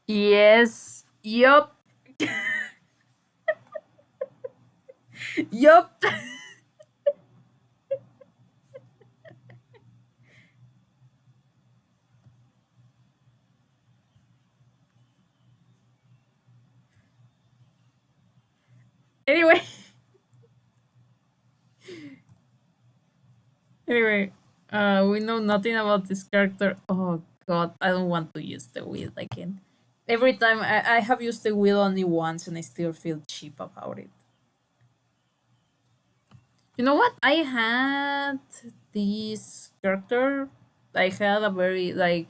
yes. Yup. Yup. Anyway. Anyway. We know nothing about this character. Oh god, I don't want to use the wheel again. Every time I have used the wheel only once and I still feel cheap about it. You know what? I had this character. I had a very like.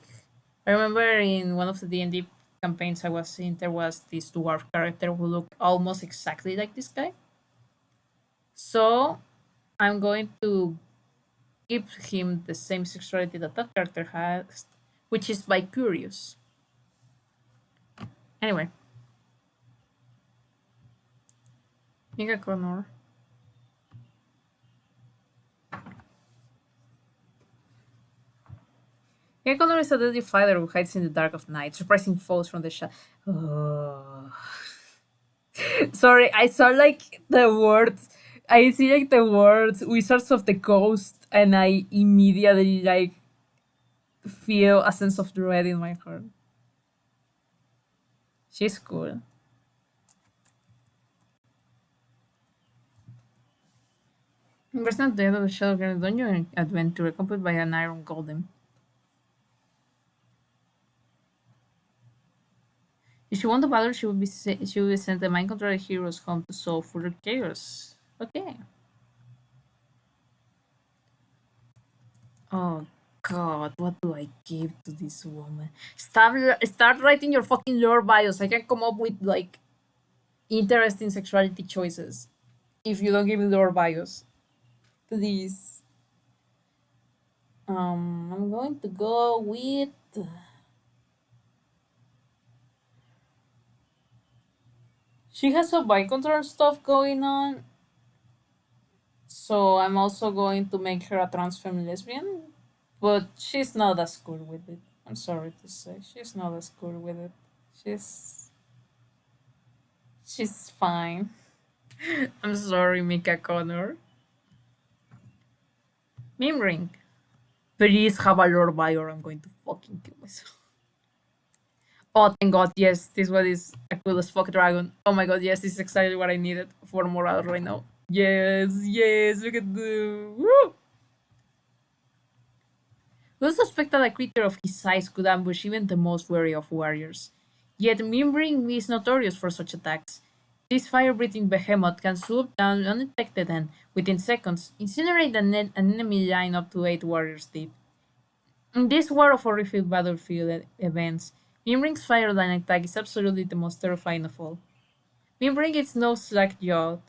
I remember in one of the D&D campaigns I was in, there was this dwarf character who looked almost exactly like this guy. So I'm going to give him the same sexuality that that character has, which is by curious. Anyway, Mega Connor. Mega Connor is a deadly fighter who hides in the dark of night, surprising foes from the shadow. Oh. Sorry, I saw like the words. I see like the words Wizards of the Coast, and I immediately like feel a sense of dread in my heart. She's cool. Investment at the end of the Shadow Granite Dungeon adventure, accompanied by an iron golem. If she won the battle, she would be sent the mind controller heroes home to solve further chaos. Okay. Oh God, what do I give to this woman? Start writing your fucking lore bios. I can come up with like interesting sexuality choices if you don't give me lore bios. Please. I'm going to go with. She has some mind control stuff going on, so I'm also going to make her a trans femme lesbian, but she's not as cool with it. I'm sorry to say, she's not as cool with it. She's she's fine. I'm sorry, Mika Connor. Meme ring. Please have a lore bio or I'm going to fucking kill myself. Oh, thank God, yes, this one is a cool as fuck dragon. Oh my God, yes, this is exactly what I needed for morale right now. Yes, yes, look at the. Woo! Who suspect that a creature of his size could ambush even the most wary of warriors? Yet Mimbring is notorious for such attacks. This fire-breathing behemoth can swoop down undetected and, within seconds, incinerate an enemy line up to 8 warriors deep. In this war of horrific battlefield events, Mimbring's fire line attack is absolutely the most terrifying of all. Mimbring is no slack-jawed,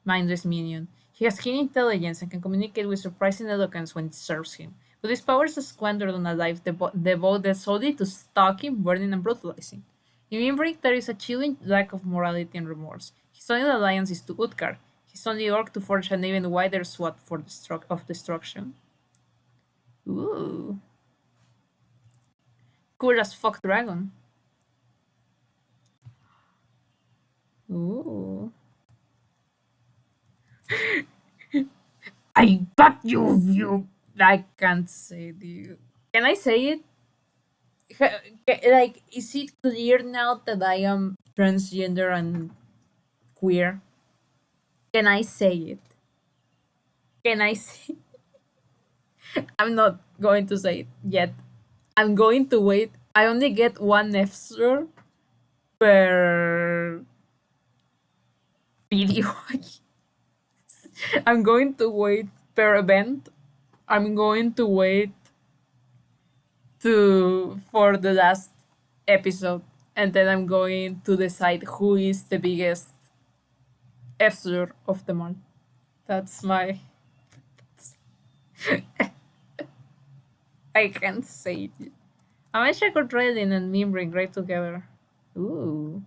mindless minion. He has keen intelligence and can communicate with surprising eloquence when it serves him, but his powers are squandered on a life devoted solely to stalking, burning, and brutalizing. In Mimbrik, there is a chilling lack of morality and remorse. His only alliance is to Utkar, his only orc to forge an even wider swath of destruction. Ooh. Cool as fuck dragon. Ooh. I got you. I can't say it. Can I say it? Like, is it clear now that I am transgender and queer? Can I say it? Can I say? I'm not going to say it yet. I'm going to wait. I only get one F slur per video. I'm going to wait per event. I'm going to wait to for the last episode, and then I'm going to decide who is the biggest F of them all. That's my. I can't say it. I wish I could read in and meme right together. Ooh.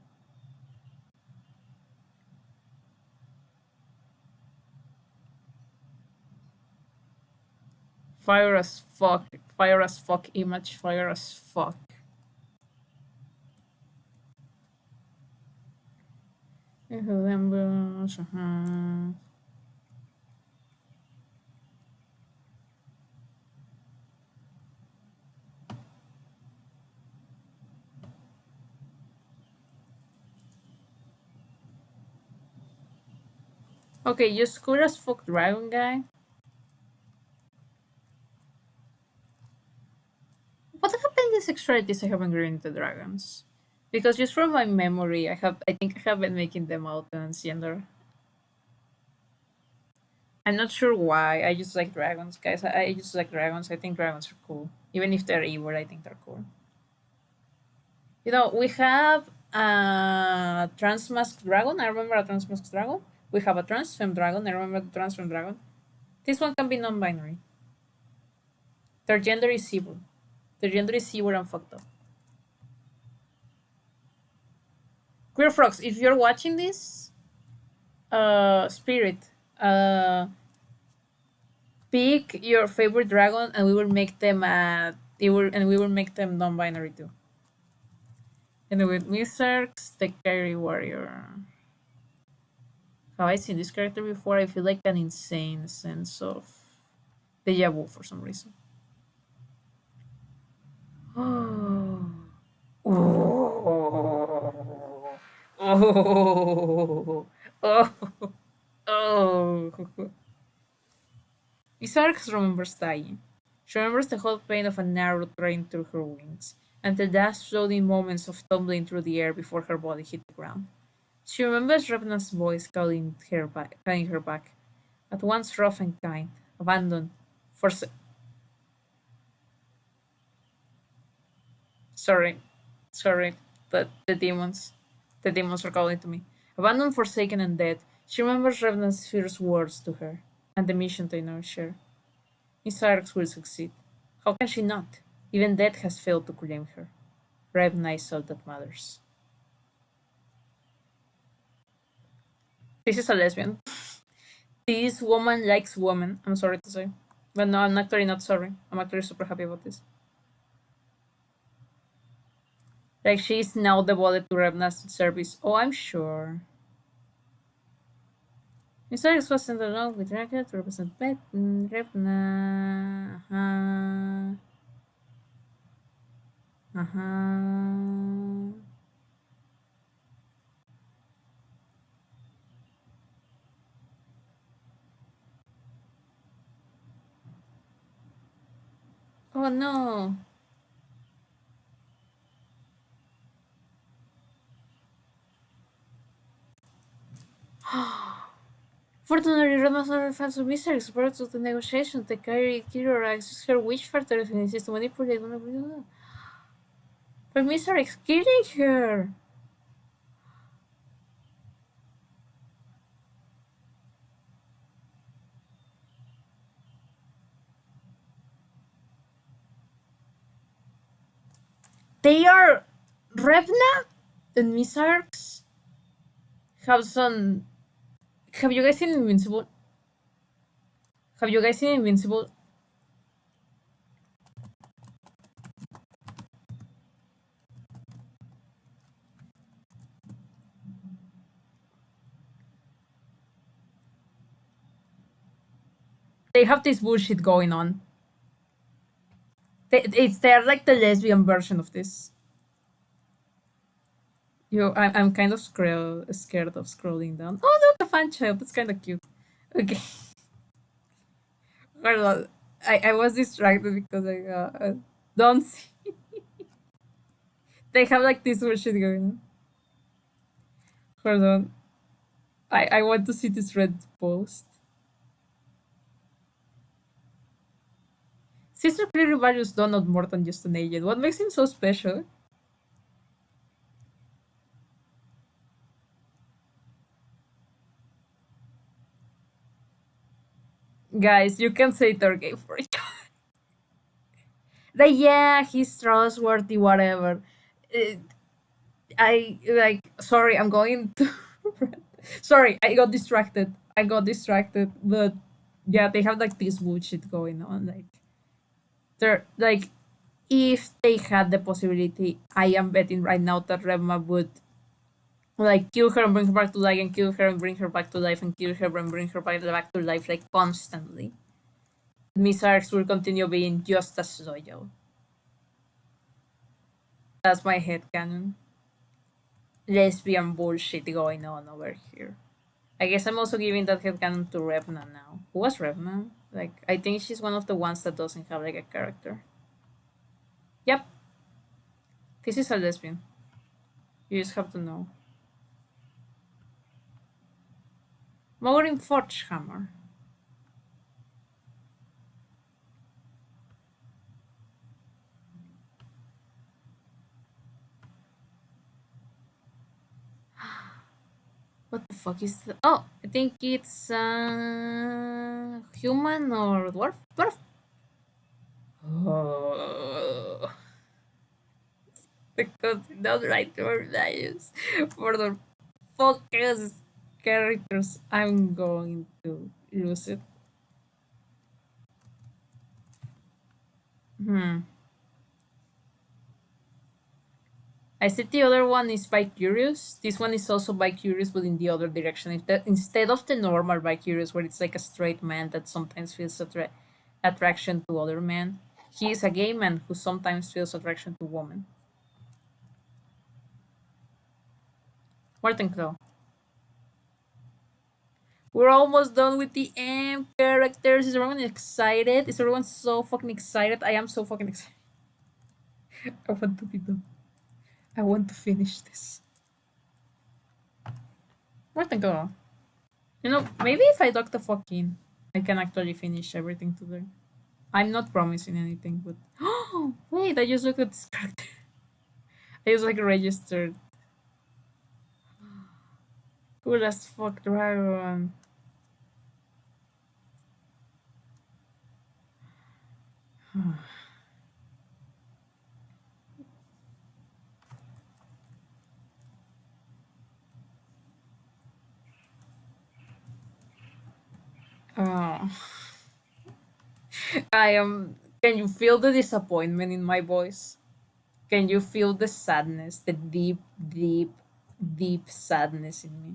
Fire as fuck. Fire as fuck image. Fire as fuck. Okay, you cool as fuck dragon guy. What happened in sexualities I haven't grown into dragons? Because just from my memory, I think I have been making them out and gender. I'm not sure why. I just like dragons, guys. I just like dragons. I think dragons are cool. Even if they're evil, I think they're cool. You know, we have a transmasked dragon. I remember a transmasked dragon. We have a transfem dragon. I remember the transfem dragon. This one can be non-binary. Their gender is evil. Their gender is evil and fucked up. Queer frogs, if you're watching this, spirit, pick your favorite dragon, and we will make them we will make them non-binary too. And with Mizarks, the carry warrior. Have I seen this character before? I feel like an insane sense of deja vu for some reason. Oh. Oh. Oh. Oh. Oh. Isarx remembers dying. She remembers the hot pain of an arrow trained through her wings, and the last floating moments of tumbling through the air before her body hit the ground. She remembers Revenant's voice calling her back, at once rough and kind, abandoned, sorry, sorry, the demons are calling to me. Abandoned, forsaken, and dead, she remembers Revenant's fierce words to her, and the mission they now share. Miss Arx will succeed. How can she not? Even death has failed to claim her. Revenant is all that matters. This is a lesbian. This woman likes women, I'm sorry to say. But no, I'm actually not sorry. I'm actually super happy about this. Like, she's now devoted to Revna's service. Oh, I'm sure. Miss Arx was sent along with Racket to represent Revna. Uh-huh. Oh no. Fortunately, Rema's other fans of Mr. experts of the negotiation. The Kiro uses her witch factors and insists to manipulate one of them. But Mr. is killing her! They are Revna and Mizarks have some. Have you guys seen Invincible? Have you guys seen Invincible? They have this bullshit going on. They're like the lesbian version of this. I'm kind of scared of scrolling down. Oh, look, a fan child. That's kind of cute. Okay. Hold on. I was distracted because I don't see. They have like this bullshit going on. Hold on. I want to see this red post. Sister clearly values Donald more than just an agent. What makes him so special? Guys, you can say they're gay for each other. Like, yeah, he's trustworthy, whatever. Uh, I like. Sorry, I'm going to. Sorry, I got distracted. But yeah, they have like this bullshit going on. Like, they're like, if they had the possibility, I am betting right now that Revma would like kill her and bring her back to life and kill her and bring her back to life and kill her and bring her back to life like constantly. Miss Arx will continue being just as loyal. That's my headcanon. Lesbian bullshit going on over here. I guess I'm also giving that headcanon to Revna now. Who was Revna? Like, I think she's one of the ones that doesn't have like a character. Yep, this is a lesbian. You just have to know. Morin Forgehammer. What the fuck is that? Oh, I think it's human or dwarf? Dwarf. Oh, because we don't write our values for the focus characters. I'm going to lose it. Hmm. I said the other one is by curious. This one is also by curious, but in the other direction. If that, instead of the normal by curious, where it's like a straight man that sometimes feels attraction to other men, he is a gay man who sometimes feels attraction to women. Martin Crow. We're almost done with the M characters. Is everyone excited? Is everyone so fucking excited? I am so fucking excited. I want to be done. I want to finish this. Martin Crow. You know, maybe if I dock the fuck in, I can actually finish everything today. I'm not promising anything, but oh wait, I just looked at this character. I just like registered. Cool as fuck dragon. Oh, I am. Can you feel the disappointment in my voice? Can you feel the sadness, the deep, deep, deep sadness in me?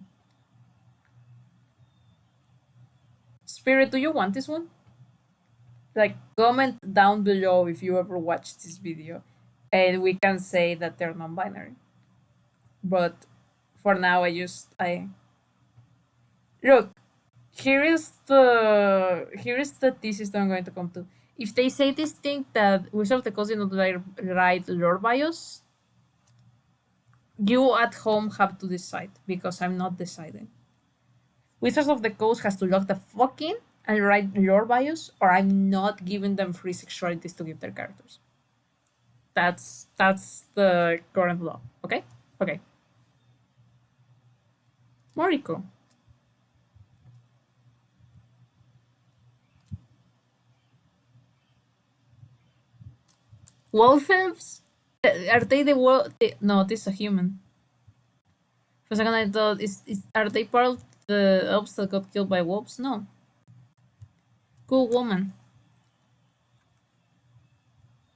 Spirit, do you want this one? Like, comment down below if you ever watched this video, and we can say that they're non-binary. But for now, I look. Here is the thesis that I'm going to come to. If they say this thing that Wizard of the Coast did not write lore bios, you at home have to decide because I'm not deciding. Wizards of the Coast has to lock the fuck in and write lore bios, or I'm not giving them free sexualities to give their characters. That's the current law. Okay? Okay. Moriko. Wolf elves? Are they the wolf? No, this is a human. For a second, I thought, are they part of the elves that got killed by wolves? No. Cool woman.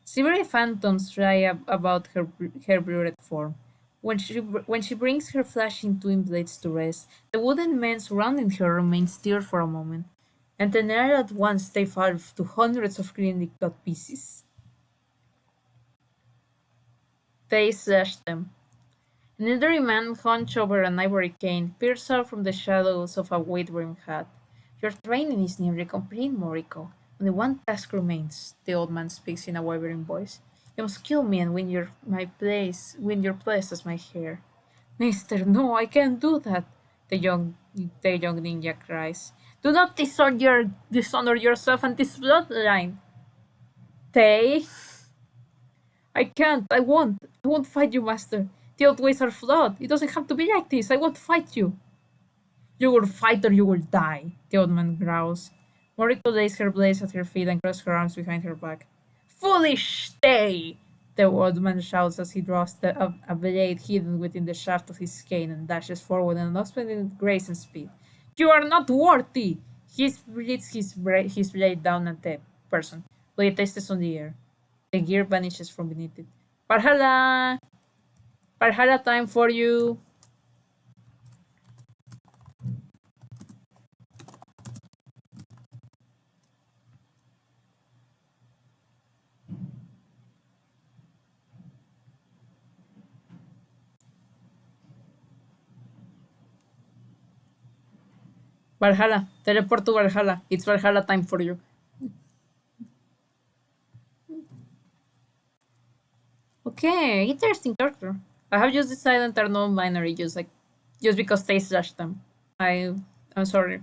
Several phantoms fly about her brooded form. When she brings her flashing twin blades to rest, the wooden men surrounding her remain still for a moment, and then all at once they fall to hundreds of cleanly cut pieces. They slash them. An elderly man hunched over an ivory cane peers out from the shadows of a wide-brimmed hat. Your training is nearly complete, Moriko. Only one task remains, the old man speaks in a wavering voice. You must kill me and win your place as my heir. Mister, no, I can't do that. The young the young ninja cries. Do not dishonor yourself and this bloodline. Tay, I can't. I won't. I won't fight you, master. The old ways are flawed. It doesn't have to be like this. I won't fight you. You will fight or you will die, the old man growls. Moriko lays her blades at her feet and crosses her arms behind her back. Foolish stay! The old man shouts as he draws a blade hidden within the shaft of his cane and dashes forward in an unexpected grace and speed. You are not worthy! He splits his blade down at the person, but it tastes on the air. The gear vanishes from beneath it. Parhala! Parhala time for you! Valhalla. Teleport to Valhalla. It's Valhalla time for you. Okay, interesting character. I have just decided they're non-binary, just because they slashed them. I'm sorry.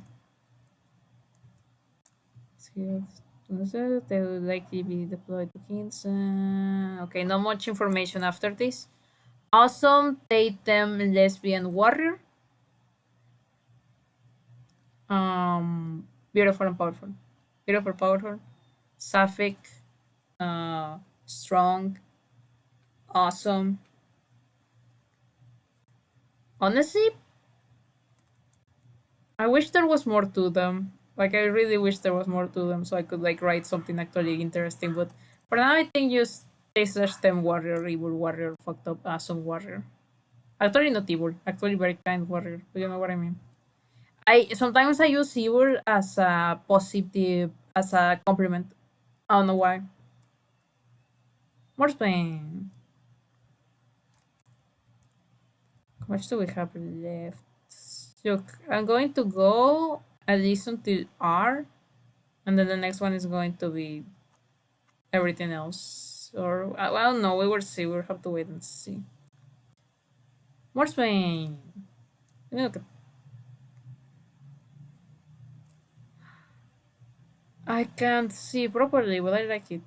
They will likely be deployed to Kings. Okay, not much information after this. Awesome, Tatum, lesbian warrior. Beautiful and powerful. Beautiful, powerful. Sapphic, strong, awesome. Honestly, I wish there was more to them. Like I really wish there was more to them so I could like write something actually interesting. But for now I think just they slash them warrior, evil warrior, fucked up awesome warrior. Actually not evil, actually very kind warrior. But you know what I mean. I sometimes I use evil as a positive as a compliment. I don't know why. More Spain. How much do we have left? Look, I'm going to go at least until R, and then the next one is going to be everything else. Or I don't know. We will see. We'll have to wait and see. More Spain. Look, I can't see properly, but I like it.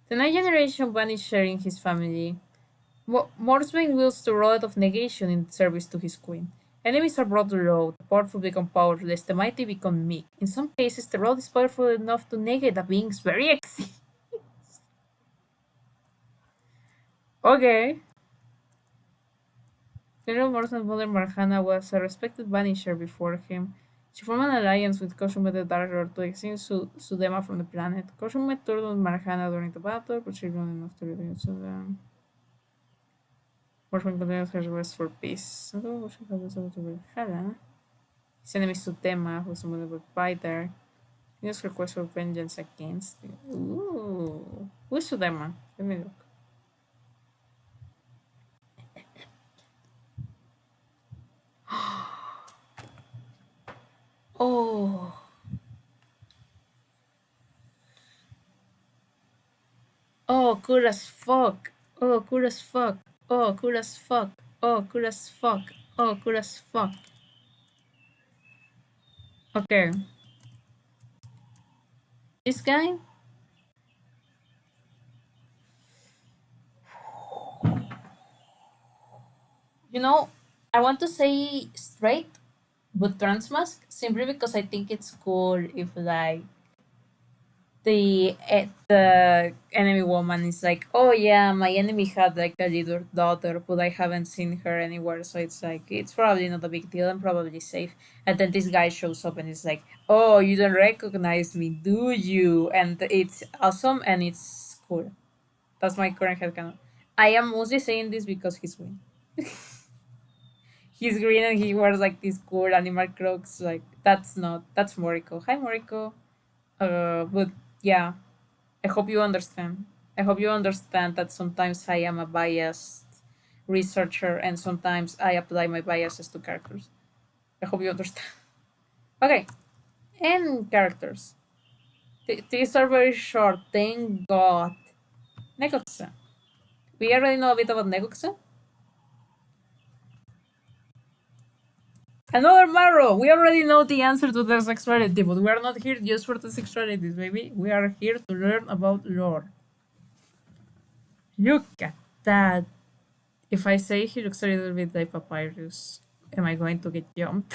The ninth generation vanished sharing his family. Morsbane wields the rod of negation in service to his queen. Enemies are brought low, the powerful become powerless, the mighty become meek. In some cases, the rod is powerful enough to negate a being's very existence. Okay. General Morrison's mother Marhana was a respected banisher before him. She formed an alliance with Koshumé the Dark Lord to exile Sudema from the planet. Koshumé turned on Marhana during the battle, but she ran enough to redeem Sudema. Morrisman continues her quest for peace. Although she has to Valhalla, his enemy Sudema, who is summoned by Bidar, continues her quest for vengeance against him. Ooh. Who is Sudema? Let me look. Oh. Oh, cool as fuck. Oh, cool as fuck. Oh, cool as fuck. Oh, cool as fuck. Oh, cool as fuck. Okay. This guy? You know, I want to say straight, but trans mask simply because I think it's cool if like the enemy woman is like, oh yeah, my enemy had like a little daughter, but I haven't seen her anywhere, so it's like it's probably not a big deal and probably safe. And then this guy shows up and is like, oh, you don't recognize me, do you? And it's awesome and it's cool. That's my current headcanon. I am mostly saying this because he's green. He's green and he wears like these cool animal cloaks. Like that's Moriko. Hi Moriko. But yeah, I hope you understand. I hope you understand that sometimes I am a biased researcher and sometimes I apply my biases to characters. I hope you understand. Okay, and characters. These are very short, thank God. Nekoxa. We already know a bit about Nekoxa. Another Marrow! We already know the answer to the sexuality, but we are not here just for the sexualities, baby. We are here to learn about lore. Look at that. If I say he looks a little bit like Papyrus, am I going to get jumped?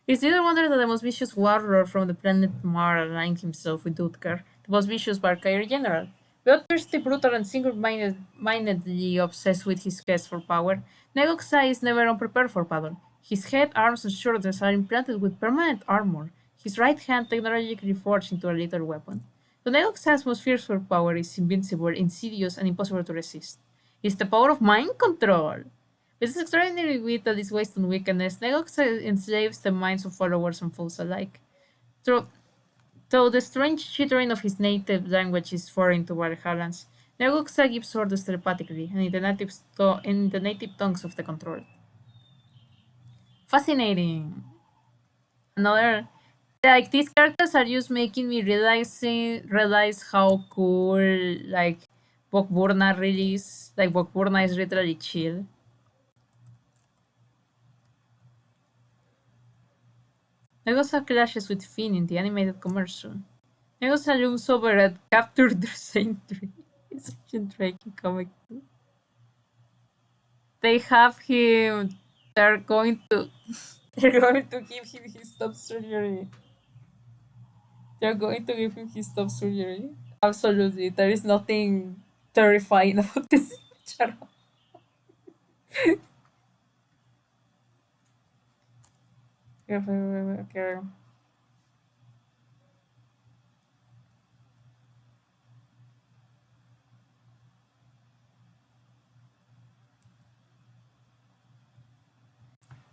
It's little wonder that the most vicious warlord from the planet Mar aligned himself with Utkar, the most vicious Valkyrie general. Bloodthirsty, brutal, and single-mindedly obsessed with his quest for power, Negoxa is never unprepared for battle. His head, arms, and shoulders are implanted with permanent armor, his right hand technologically forged into a lethal weapon. The Negoxa's most fearful power is invincible, insidious, and impossible to resist. It's the power of mind control! With his extraordinary wit that is waste on wickedness, Negox enslaves the minds of followers and foes alike. Though, though the strange chittering of his native language is foreign to Valhallans, Negoxa gives orders telepathically and in the native tongues of the controlled. Fascinating. Another like these characters are just making me realize how cool like Bokburna really is. Like Bokburna is literally chill. Negosa clashes with Finn in the animated commercial. Negosa looms over at Capture the Sentry. It's such a intriguing comic too. They have him. They're going to. They're going to give him his top surgery. They're going to give him his top surgery. Absolutely, there is nothing terrifying about this image at all. Okay.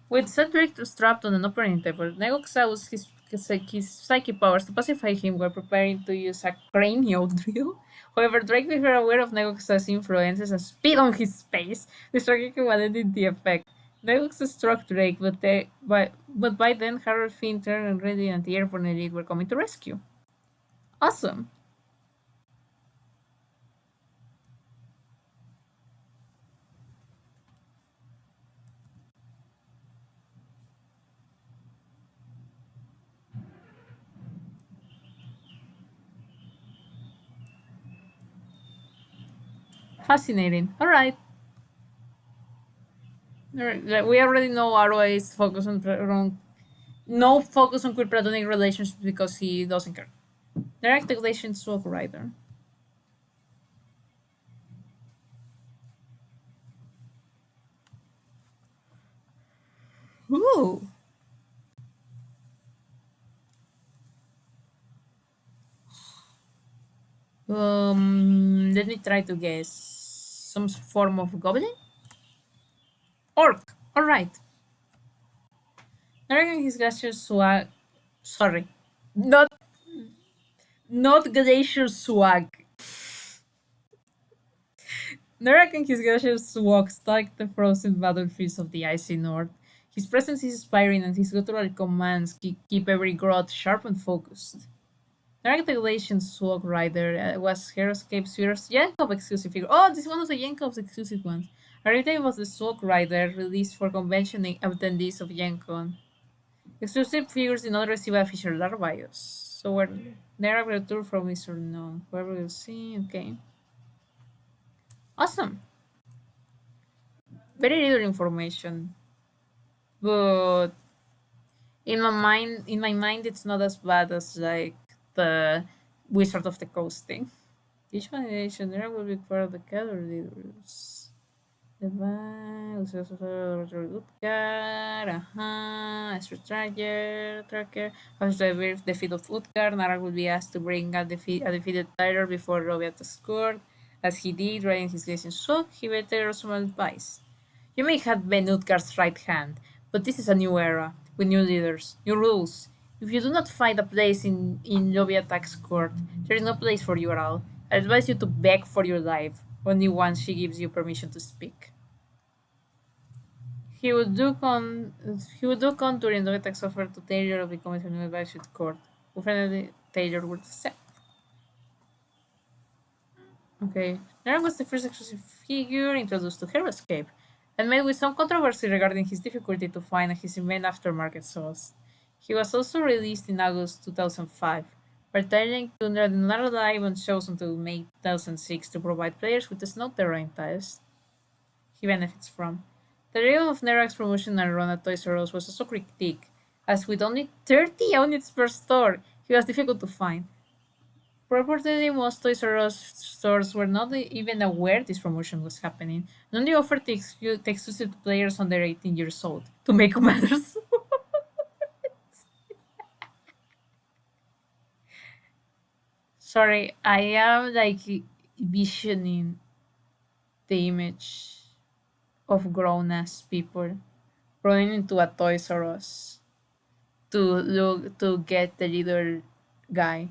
With Cedric strapped on an operating table, Negoxa used his psychic powers to pacify him while preparing to use a cranial drill. However, Drake became aware of Negoxa's influences and spit on his face, distracting him and ending the effect. Negoxa struck Drake, but by then Harold Finn, Turner, and Reddy and the airborne elite were coming to rescue. Awesome. Fascinating. Alright. We already know Arrow is focused on no focus on queer platonic relationships because he doesn't care. Direct relation to writer. Ooh. Let me try to guess. Some form of goblin? Orc. Alright. Narrating his glacier swag. Sorry. Not not glacier swag. Narrating his glacier swag stalk the frozen battlefields of the icy north. His presence is inspiring and his guttural commands keep every grot sharp and focused. Direct Regulation Swag Rider was Heroscape's first Yankov exclusive figure. Oh, this is one of the Yankov's exclusive ones. Arita was the Swag Rider released for convention attendees of Yankon. Exclusive figures did not receive official bios. So when Nera will tour from is unknown. Whoever will see, okay. Awesome. Very little information. But in my mind it's not as bad as like the Wizard of the Coast thing. Each validation there will be part of the category leaders. Advance, Utkar, Astro Tracker. After the defeat of Utkar, Nara will be asked to bring a defeated Tyler before Robiata's court. As he did, riding his blazing sword, he better some advice. You may have been Utkar's right hand, but this is a new era, with new leaders, new rules. If you do not find a place in Lobiatak's court, there is no place for you at all. I advise you to beg for your life, only once she gives you permission to speak. He would do con during Lobiatak's offer to Taylor of becoming a new advisor to court. Finally, Taylor would accept. Okay. Nara was the first exclusive figure introduced to Heroscape. and met with some controversy regarding his difficulty to find his main aftermarket source. He was also released in August 2005, retiring to not live on shows until May 2006 to provide players with the snow terrain tiles he benefits from. The rate of Nerak's promotional run at Toys R Us was also critiqued, as with only 30 units per store, he was difficult to find. Reportedly, most Toys R Us stores were not even aware this promotion was happening, and only offered the exclusive to players under 18 years old. To make matters, sorry, I am like visioning the image of grown-ass people running into a Toys R Us to get the little guy,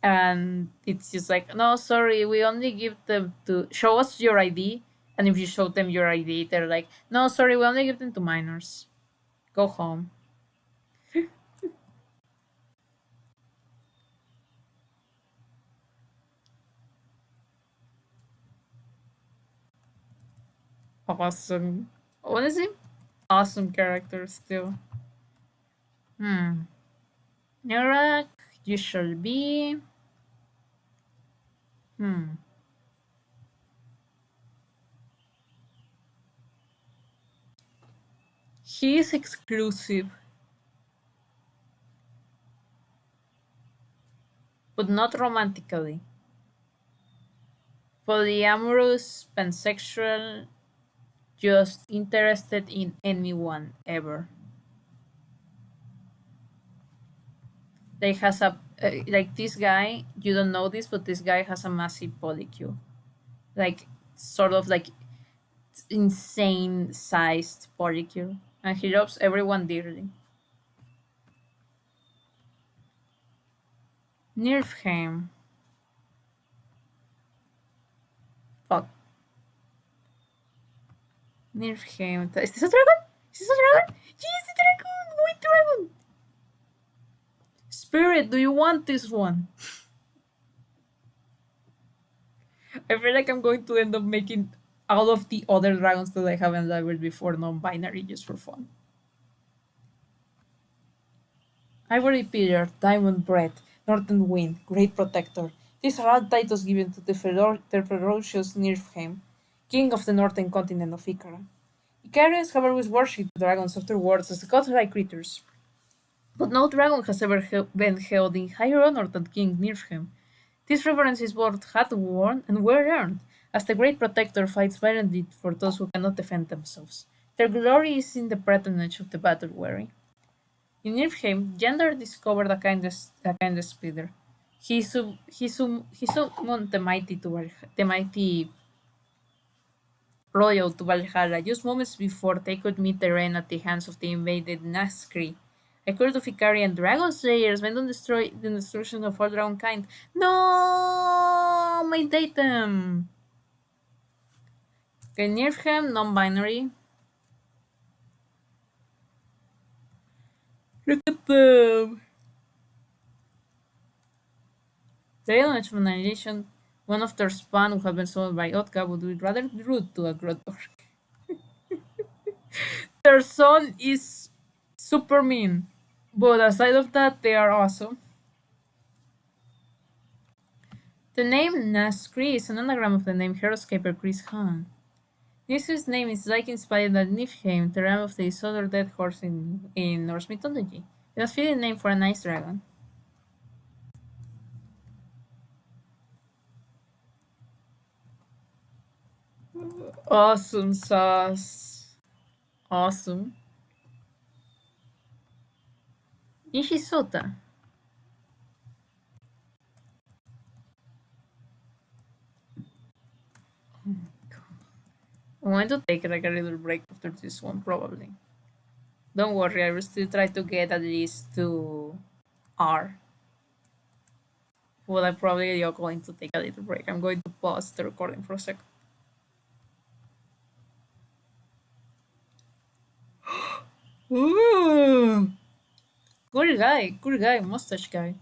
and it's just like, no, sorry, we only give them to show us your ID, and if you show them your ID, they're like, no, sorry, we only give them to minors. Go home. Awesome. Honestly, awesome character still. Hmm. Nerak, you shall be. Hmm. He is exclusive, but not romantically. Polyamorous, pansexual, just interested in anyone ever. Like has a like this guy. You don't know this, but this guy has a massive polycule, like sort of like insane sized polycule, and he loves everyone dearly. Nirfheim. Fuck. Nirfheim. Is this a dragon? Is this a dragon? Yes, a dragon! White dragon! Spirit, do you want this one? I feel like I'm going to end up making all of the other dragons that I haven't leveled before non-binary just for fun. Ivory Pillar, Diamond Bread, Northern Wind, Great Protector. These are all titles given to the ferocious Niflheim, king of the northern continent of Ikara. Icarians have always worshipped dragons afterwards as godlike creatures, but no dragon has ever been held in higher honor than King Niflheim. This reverence is both had worn and well earned, as the Great Protector fights valiantly for those who cannot defend themselves. Their glory is in the patronage of the battle-weary. In Niflheim, Yandar discovered a kindness speeder. He summoned the mighty royal to Valhalla just moments before they could meet their end at the hands of the invaded Nazgûl. A court of Icarian dragon slayers bent on the destruction of all dragonkind. No, my datum. Okay, Niflheim, non-binary. Look at them. The knowledge of annihilation, one of their spawn who had been summoned by Otka would be rather rude to a Grottor. Their son is super mean, but aside of that, they are awesome. The name Nascree is an anagram of the name Heroscape Chris Han. This name is like inspired by Niflheim, the realm of the other dead horse in Norse mythology. It was fitting name for an ice dragon. Awesome sauce. Awesome. Nishisota. I'm going to take like a little break after this one, probably. Don't worry, I will still try to get at least to R. But I'm probably going to take a little break. I'm going to pause the recording for a second. Ooh. Good guy, mustache guy.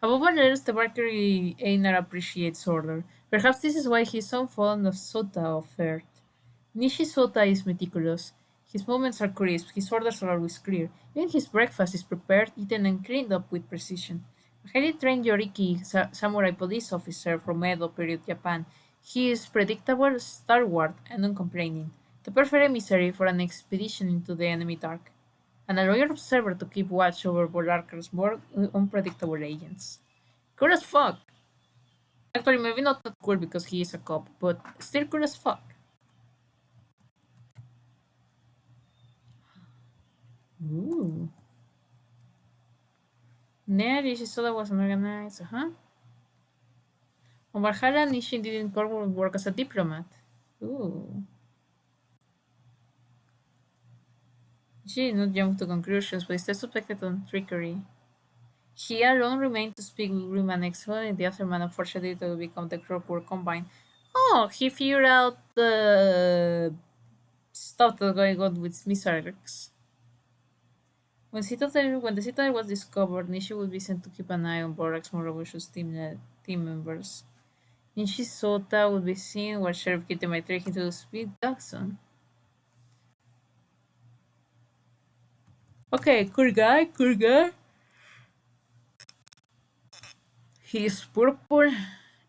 Above all else, the Valkyrie Einar appreciates order. Perhaps this is why he's so fond of Sota of Earth. Nishisota is meticulous. His movements are crisp, his orders are always clear. Even his breakfast is prepared, eaten, and cleaned up with precision. A highly trained Yoriki samurai police officer from Edo period Japan, he is predictable, stalwart, and uncomplaining. The perfect emissary for an expedition into the enemy dark. And a loyal observer to keep watch over Bolarker's more unpredictable agents. Cool as fuck! Actually, maybe not that cool because he is a cop, but still cool as fuck. Ooh. Neri, she saw that was unorganized, huh? On Valhalla, Nishin didn't work as a diplomat. Ooh. She did not jump to conclusions, but instead suspected on trickery. He alone remained to speak with Grim Exo in the aftermath of fortunately to become the Clockwork Combine. Oh, he figured out the stuff that going on with Miss. When the Citadel was discovered, Nishi would be sent to keep an eye on Borak's more robust team members. Nishi Sota would be seen while Sheriff Kitty might take him to speak Jackson. Okay, cool guy, cool guy. He is purple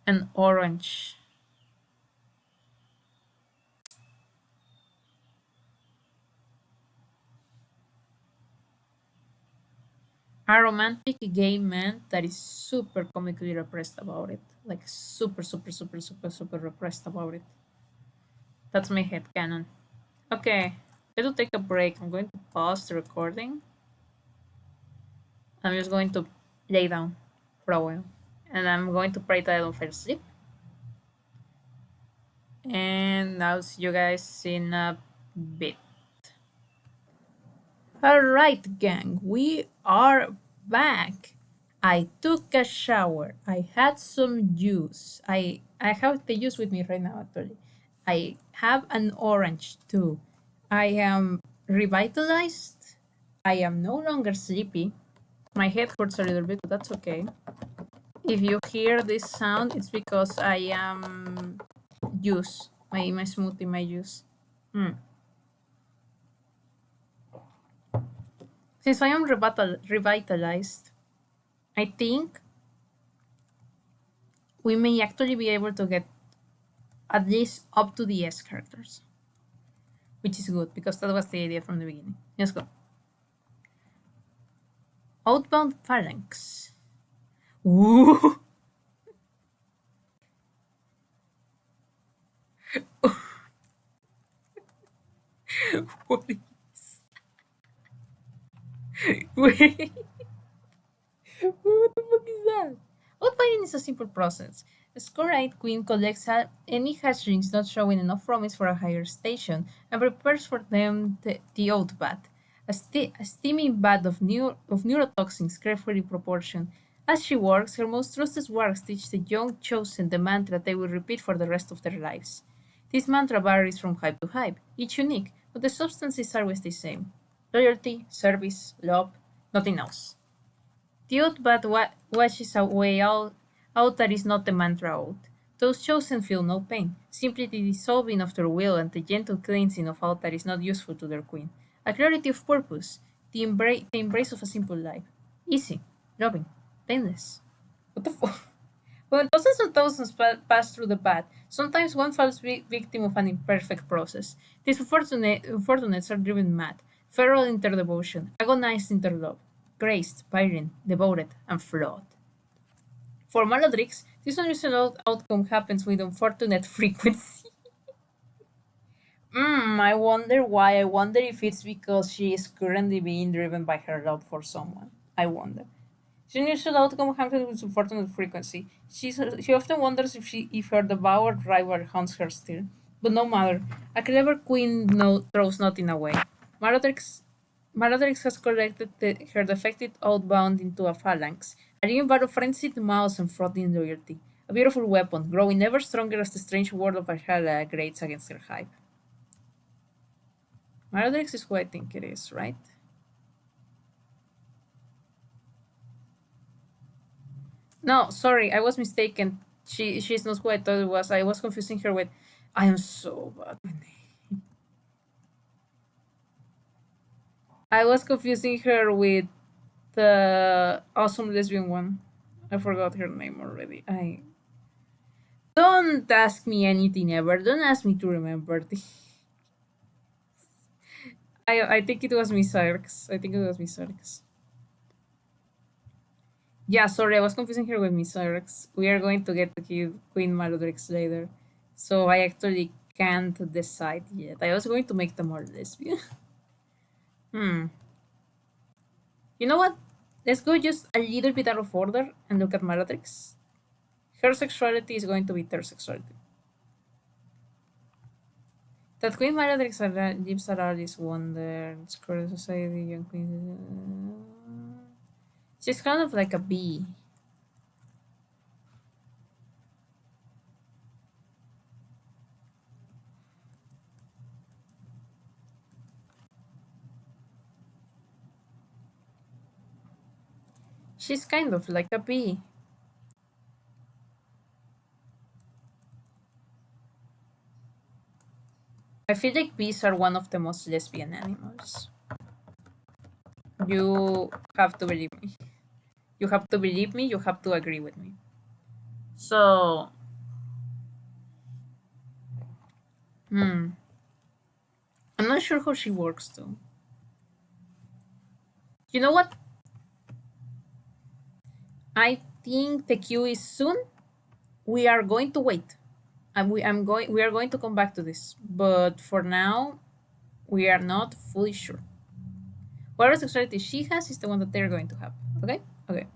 and orange. A romantic gay man that is super comically repressed about it. Like super, super, super, super, super repressed about it. That's my head canon. Okay, I will take a break. I'm going to pause the recording. I'm just going to lay down for a while. And I'm going to pray that I don't fall asleep. And I'll see you guys in a bit. Alright, gang, we are back. I took a shower. I had some juice. I have the juice with me right now, actually. I have an orange too. I am revitalized. I am no longer sleepy. My head hurts a little bit, but that's okay. If you hear this sound, it's because I am juice. My smoothie, my juice. Mm. Since I am revitalized, I think we may actually be able to get at least up to the S characters, which is good because that was the idea from the beginning. Let's go. Outbound Phalanx. Ooh. What is... Wait. What the fuck is that? Outbinding is a simple process. A score-eyed queen collects any hatchlings not showing enough promise for a higher station and prepares for them the outbat, a steaming bath of neurotoxins carefully proportioned. As she works, her most trusted wargs teach the young chosen the mantra they will repeat for the rest of their lives. This mantra varies from hype to hype, each unique, but the substance is always the same. Loyalty, service, love, nothing else. The oath but washes away all that is not the mantra oath. Those chosen feel no pain, simply the dissolving of their will and the gentle cleansing of all that is not useful to their queen. A clarity of purpose, the embrace of a simple life. Easy, loving, painless. What the fuck? When thousands pass through the path, sometimes one falls victim of an imperfect process. These unfortunates are driven mad, feral in their devotion, agonized in their love, graced, pyring, devoted, and flawed. For Maladrix, this unusual outcome happens with unfortunate frequency. I wonder why. I wonder if it's because she is currently being driven by her love for someone. I wonder. This unusual outcome happens with unfortunate frequency. She often wonders if her devoured rival haunts her still. But no matter, a clever queen throws nothing away. Maladrix, Maladrix has collected her defected outbound into a phalanx, a living bar of frenzied mouths and frothing loyalty. A beautiful weapon, growing ever stronger as the strange world of Valhalla grates against her hype. Maladrix is who I think it is, right? No, sorry, I was mistaken. She's not who I thought it was. I was confusing her with I am so bad with names. I was confusing her with the awesome lesbian one. I forgot her name already. I don't ask me anything ever. Don't ask me to remember. I think it was Miss Arx. I think it was Miss Arx. Yeah, sorry, I was confusing her with Miss Arx. We are going to get to Queen Malodrix later, so I actually can't decide yet. I was going to make them more lesbian. Hmm. You know what? Let's go just a little bit out of order and look at Malodrix. Her sexuality is going to be their sexuality. That Queen Malodrix lives at Alice Wonder, Secret Society, Young Queen. She's kind of like a bee. She's kind of like a bee. I feel like bees are one of the most lesbian animals. You have to believe me. You have to believe me. You have to agree with me. So, hmm, I'm not sure how she works though. You know what? I think the queue is soon. We are going to wait. We are going to come back to this. But for now, we are not fully sure. Whatever sexuality she has is the one that they're going to have. Okay? Okay.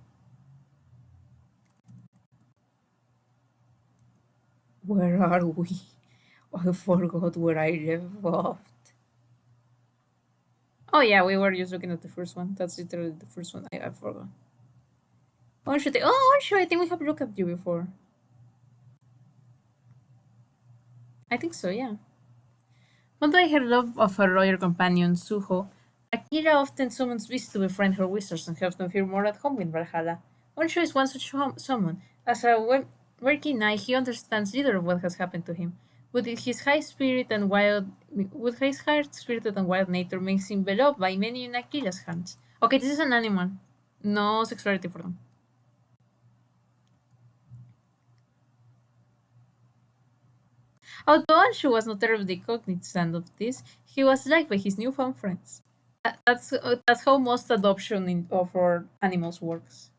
Where are we? I forgot where I left off. Oh yeah, we were just looking at the first one. That's literally the first one. I forgot. I think we have looked at you before. I think so, yeah. One by her love of her royal companion, Suho, Akira often summons beasts to befriend her wizards and help them feel more at home in Valhalla. Onsho is one such summon. As a working knight, he understands little of what has happened to him. But his high spirit and wild, with his high spirited and wild nature makes him beloved by many in Akira's hands. Okay, this is an animal. No sexuality for them. Although Anshu was not terribly cognizant of this, he was liked by his newfound friends. That's how most adoption of our animals works.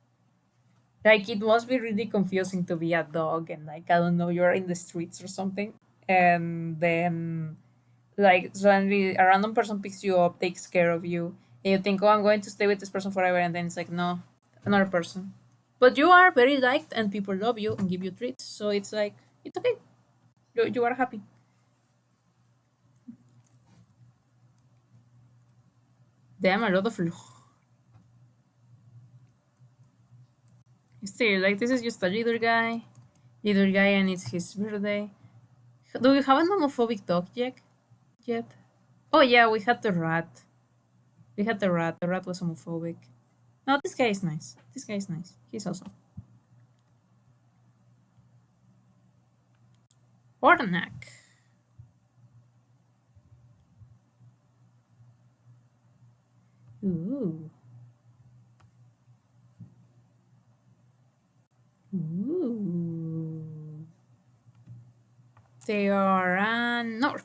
Like it must be really confusing to be a dog and like I don't know you're in the streets or something, and then like suddenly a random person picks you up, takes care of you, and you think, oh, I'm going to stay with this person forever, and then it's like no, another person. But you are very liked and people love you and give you treats, so it's like it's okay. You are happy. Damn, a lot of still, like this is just a little guy, and it's his birthday. Do we have an homophobic dog yet? Oh yeah, we had the rat. We had the rat. The rat was homophobic. No, this guy is nice. This guy is nice. He's awesome. Ornak. Ooh. Ooh. They are an orc.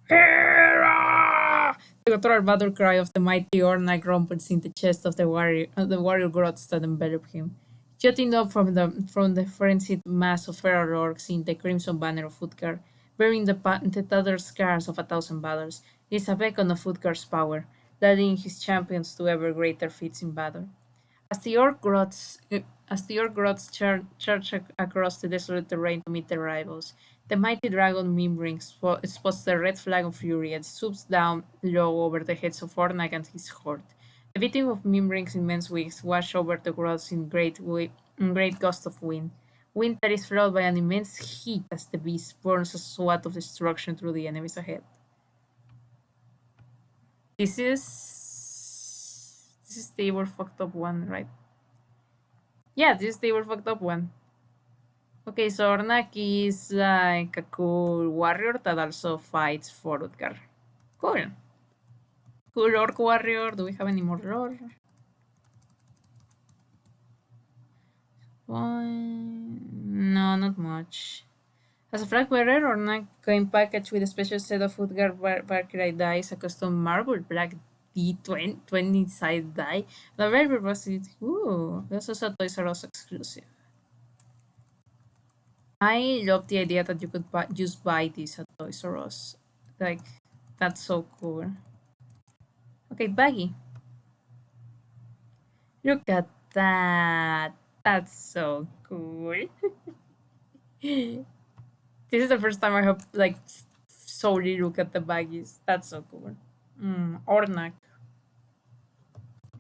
Hera! The guttural battle cry of the mighty Ornak rumbles in the chest of the warrior gods that envelop him. Jutting up from the frenzied mass of feral orcs in the crimson banner of Utgard, bearing the tattered scars of 1,000 battles, is a beacon of Utgard's power, leading his champions to ever greater feats in battle. As the orc charge across the desolate terrain to meet their rivals, the mighty dragon Mimring spots the red flag of fury and swoops down low over the heads of Ornak and his horde. The beating of Mimring's immense wings wash over the grots in great gust of wind that is followed by an immense heat as the beast burns a swath of destruction through the enemies ahead. This is the ever fucked up one, right? Yeah, this is the ever fucked up one. Okay, so Ornaki is like a cool warrior that also fights for Utgar. Cool. Cool Orc Warrior. Do we have any more lore? No, not much. As a flag bearer or not coin package with a special set of Footguard Valkyrie dice, a custom marble black D20 side die, the very versatility. Ooh, that's also a Toys R Us exclusive. I love the idea that you could just buy this at Toys R Us. Like, that's so cool. Okay, baggy. Look at that. That's so cool. This is the first time I have like solely look at the baggies. That's so cool. Ornak.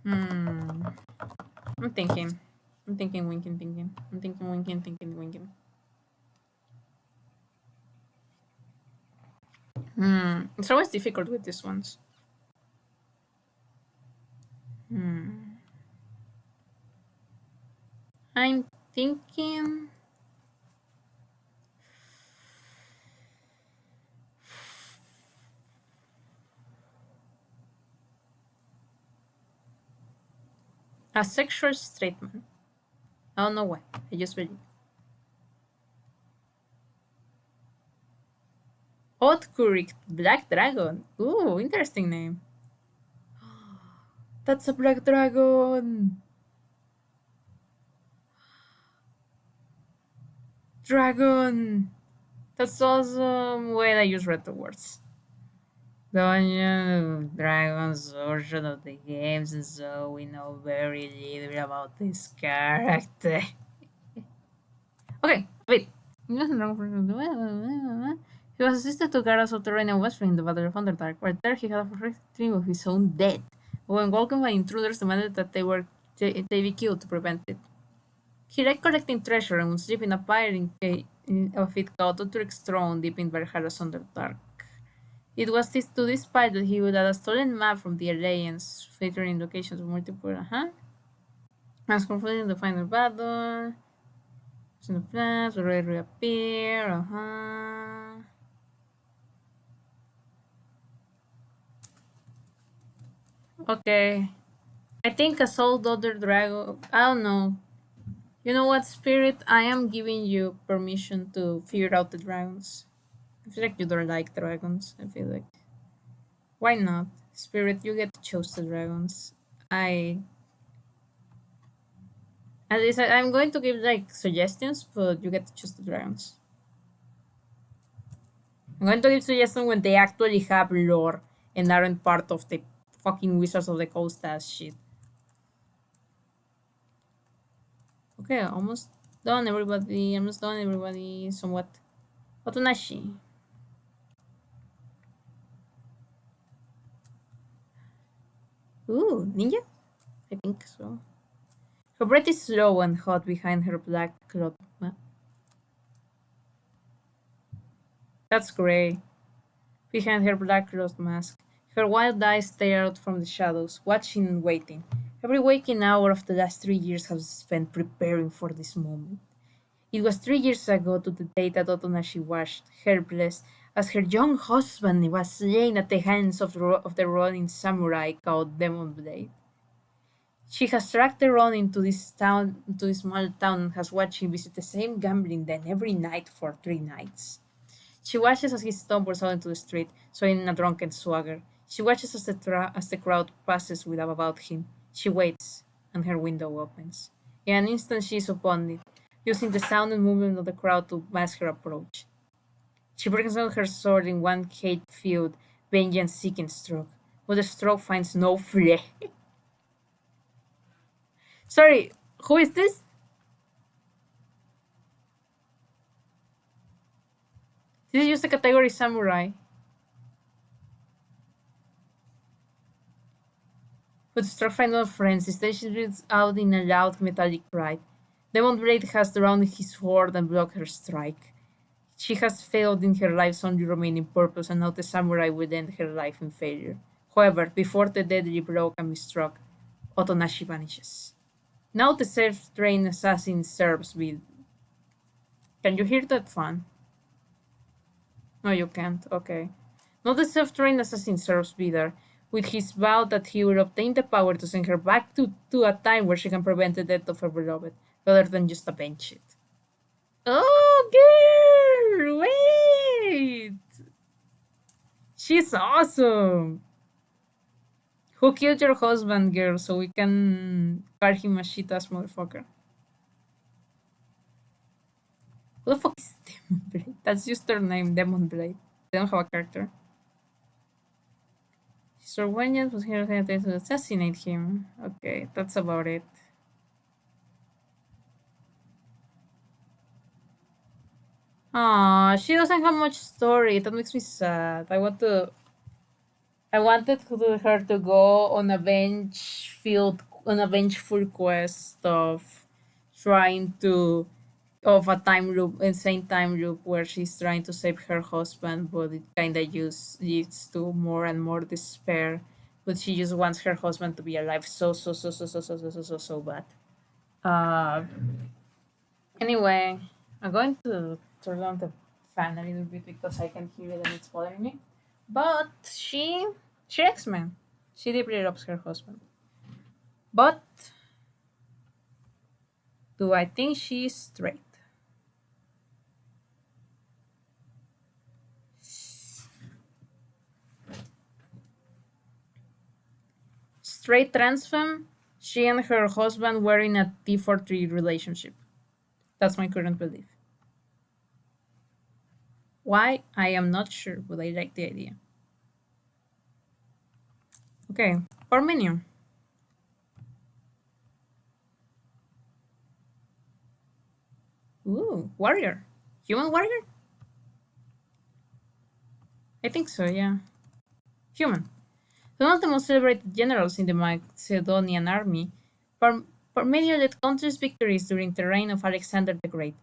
Hmm. I'm thinking. I'm thinking, winking, thinking. I'm thinking, winking, thinking, winking. It's always difficult with these ones. I'm thinking. A sexual straight man. I don't know why. I just believe. Oathcurrick Black Dragon. Ooh, interesting name. That's a black dragon. Dragon. That's awesome. Wait, I just read the words. Dungeons of Dragons version of the games, and so we know very little about this character. Okay, wait. He was assisted to Garros of Terrain and Westfree in the Battle of Underdark, where there he had a horrific dream of his own death. When welcomed by intruders, demanded that they be killed to prevent it. He liked collecting treasure and would sleep in a pyre of it called Utric's throne deep in Valhalla's Underdark. It was to this pyre that he would add a stolen map from the Alliance, featuring locations of multiple. As completing the final battle. In the plans already reappear. Okay. I think a soul daughter dragon. I don't know. You know what, Spirit? I am giving you permission to figure out the dragons. I feel like you don't like dragons. I feel like. Why not? Spirit, you get to choose the dragons. At least I'm going to give like suggestions, but you get to choose the dragons. I'm going to give suggestions when they actually have lore and aren't part of the fucking Wizards of the Coast ass shit. Okay, almost done, everybody. Almost done, everybody. Somewhat. Otonashi. Ooh, ninja? I think so. Her breath is slow and hot behind her black cloth. That's grey. Behind her black cloth mask. Her wild eyes stare out from the shadows, watching and waiting. Every waking hour of the last 3 years has spent preparing for this moment. It was 3 years ago to the day that Otonashi watched, helpless, as her young husband was slain at the hands of the Ronin samurai called Demon Blade. She has tracked the Ronin to this small town, and has watched him visit the same gambling den every night for 3 nights. She watches as he stumbles out into the street, swaying in a drunken swagger. She watches as the crowd passes without about him. She waits, and her window opens. In an instant, she is upon it, using the sound and movement of the crowd to mask her approach. She brings out her sword in one hate-filled, vengeance-seeking stroke, but the stroke finds no flesh. Sorry, who is this? This is just a category samurai. But struck final friends, instead she breathes out in a loud metallic cry. Demon Blade has drawn his sword and blocked her strike. She has failed in her life's only remaining purpose, and now the samurai will end her life in failure. However, before the deadly blow can be struck, Otonashi vanishes. Now the self-trained assassin serves with. Can you hear that fan? No, you can't. Okay. Now the self-trained assassin serves Vidar with his vow that he would obtain the power to send her back to a time where she can prevent the death of her beloved, rather than just avenge it. Oh, girl! Wait! She's awesome! Who killed your husband, girl, so we can call him a shit ass motherfucker? Who the fuck is Demon Blade? That's just her name, Demon Blade. They don't have a character. Sir Vengeance was here to assassinate him. Okay, that's about it. Ah, she doesn't have much story. That makes me sad. I wanted her to go on a vengeful quest of trying to of a time loop, insane time loop where she's trying to save her husband, but it kind of just leads to more and more despair. But she just wants her husband to be alive so bad. Uh, anyway, I'm going to turn on the fan a little bit because I can hear it and it's bothering me. But she X Men. She deeply loves her husband. But do I think she's straight? Straight trans femme, she and her husband were in a T43 relationship. That's my current belief. Why? I am not sure, but I like the idea. Okay, Parmenion. Ooh, warrior. Human warrior? I think so, yeah. Human. One of the most celebrated generals in the Macedonian army, Parmenio led countless victories during the reign of Alexander the Great.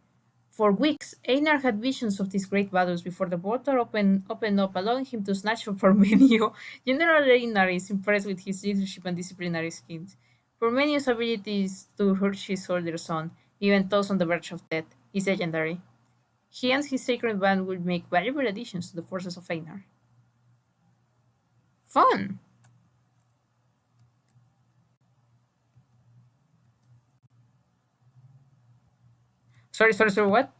For weeks, Einar had visions of these great battles before the border opened up, allowing him to snatch from Parmenio. General Einar is impressed with his leadership and disciplinary skills. Parmenio's abilities to hurt his older son, even those on the verge of death, is legendary. He and his sacred band would make valuable additions to the forces of Einar. Fun! Sorry, what?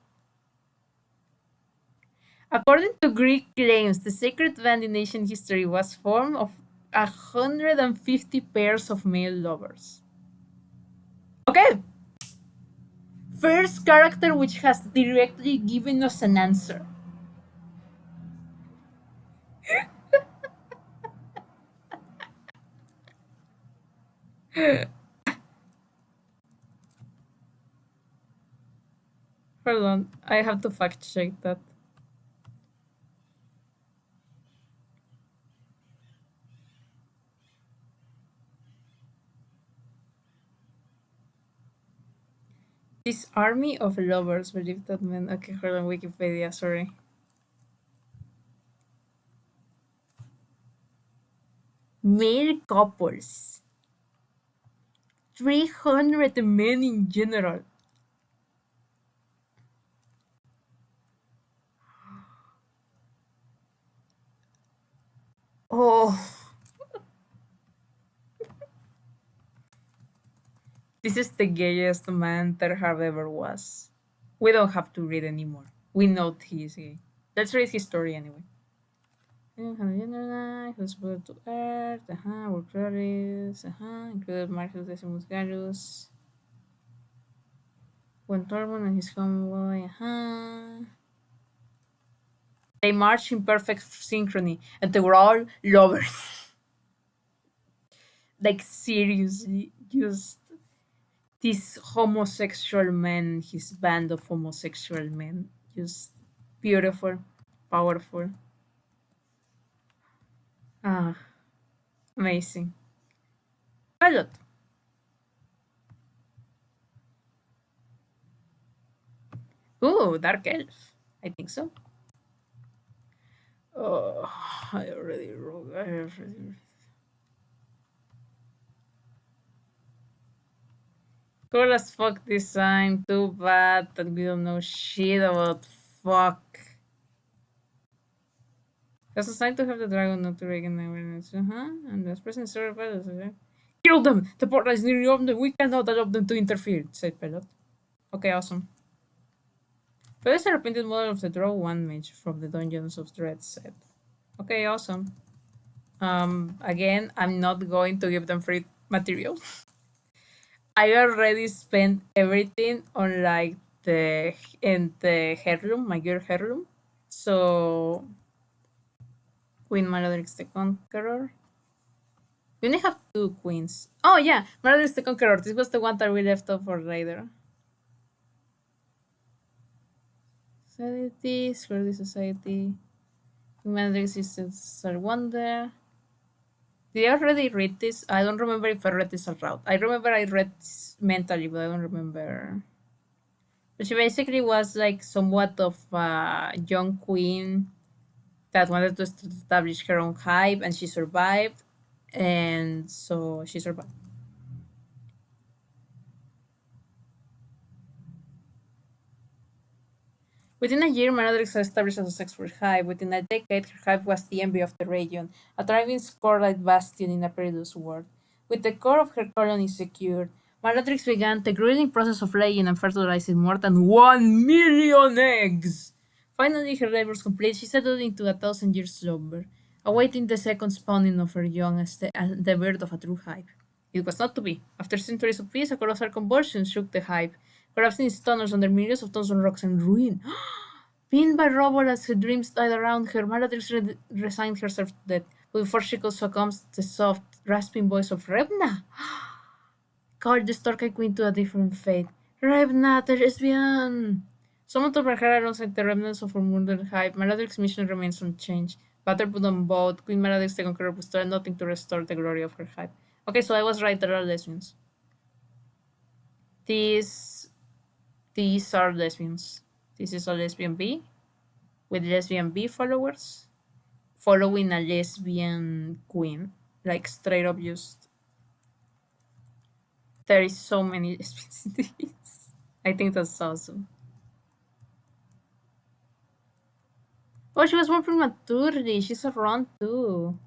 According to Greek claims, the sacred band in ancient history was formed of 150 pairs of male lovers. Okay, first character which has directly given us an answer. Hold on, I have to fact check that. This army of lovers believed that men. Okay, hold on, Wikipedia, sorry. Male couples. 300 men in general. Oh, this is the gayest man there have ever was. We don't have to read anymore. We know he is gay. Let's read his story anyway. Who's brought to Earth, were glorious, included Marcus Decimus Gallus, when Tormund and his homeboy, They marched in perfect synchrony, and they were all lovers. Like, seriously, just this homosexual man, his band of homosexual men, just beautiful, powerful. Ah, amazing. Pilot. Ooh, Dark Elf. I think so. Oh, I already wrote. I already. Cool as fuck design. Too bad that we don't know shit about fuck. It's assigned to have the dragon not to regain awareness. And the present story battles. Kill them! The portal is nearly open. We cannot allow them to interfere, said Pelot. Okay, awesome. But there's a repainted model of the Draw 1 mage from the Dungeons of Dread set. Okay, awesome. Again, I'm not going to give them free material. I already spent everything on like the heirloom, my gear heirloom. So Queen Maladrix the Conqueror. We only have two queens. Oh yeah, Maladrix the Conqueror. This was the one that we left off for later. Society, Security Society. Maladrix is a wonder. Did I already read this? I don't remember if I read this aloud. I remember I read this mentally, but I don't remember. But she basically was like somewhat of a young queen that wanted to establish her own hype, and she survived. And so she survived. Within a year, Manadrix had established as a sexual hive. Within a decade, her hive was the envy of the region, a thriving scarlet bastion in a perilous world. With the core of her colony secured, Manadrix began the grueling process of laying and fertilizing more than 1 million eggs. Finally, her labors complete, she settled into a 1,000 year slumber, awaiting the second spawning of her young as the birth of a true hive. It was not to be. After centuries of peace, a colossal convulsion shook the hive, collapsing its tunnels under millions of tons of rocks and ruin. Pinned by rubble as her dreams died around her, Maladrix resigned herself to death. But before she could succumb, the soft, rasping voice of Rebna called the Storkai Queen to a different fate. Rebna, the lesbian! Summoned to her alongside the remnants of her murdered hive, Maladrix's mission remains unchanged. Battered put on both, Queen Maladrix the Conqueror bestowed nothing to restore the glory of her hive. Okay, so I was right, there are lesbians. These these are lesbians. This is a lesbian B with lesbian B followers following a lesbian queen. Like straight up just there is so many lesbians in this. I think that's awesome. Oh, she was born prematurely. She's around too.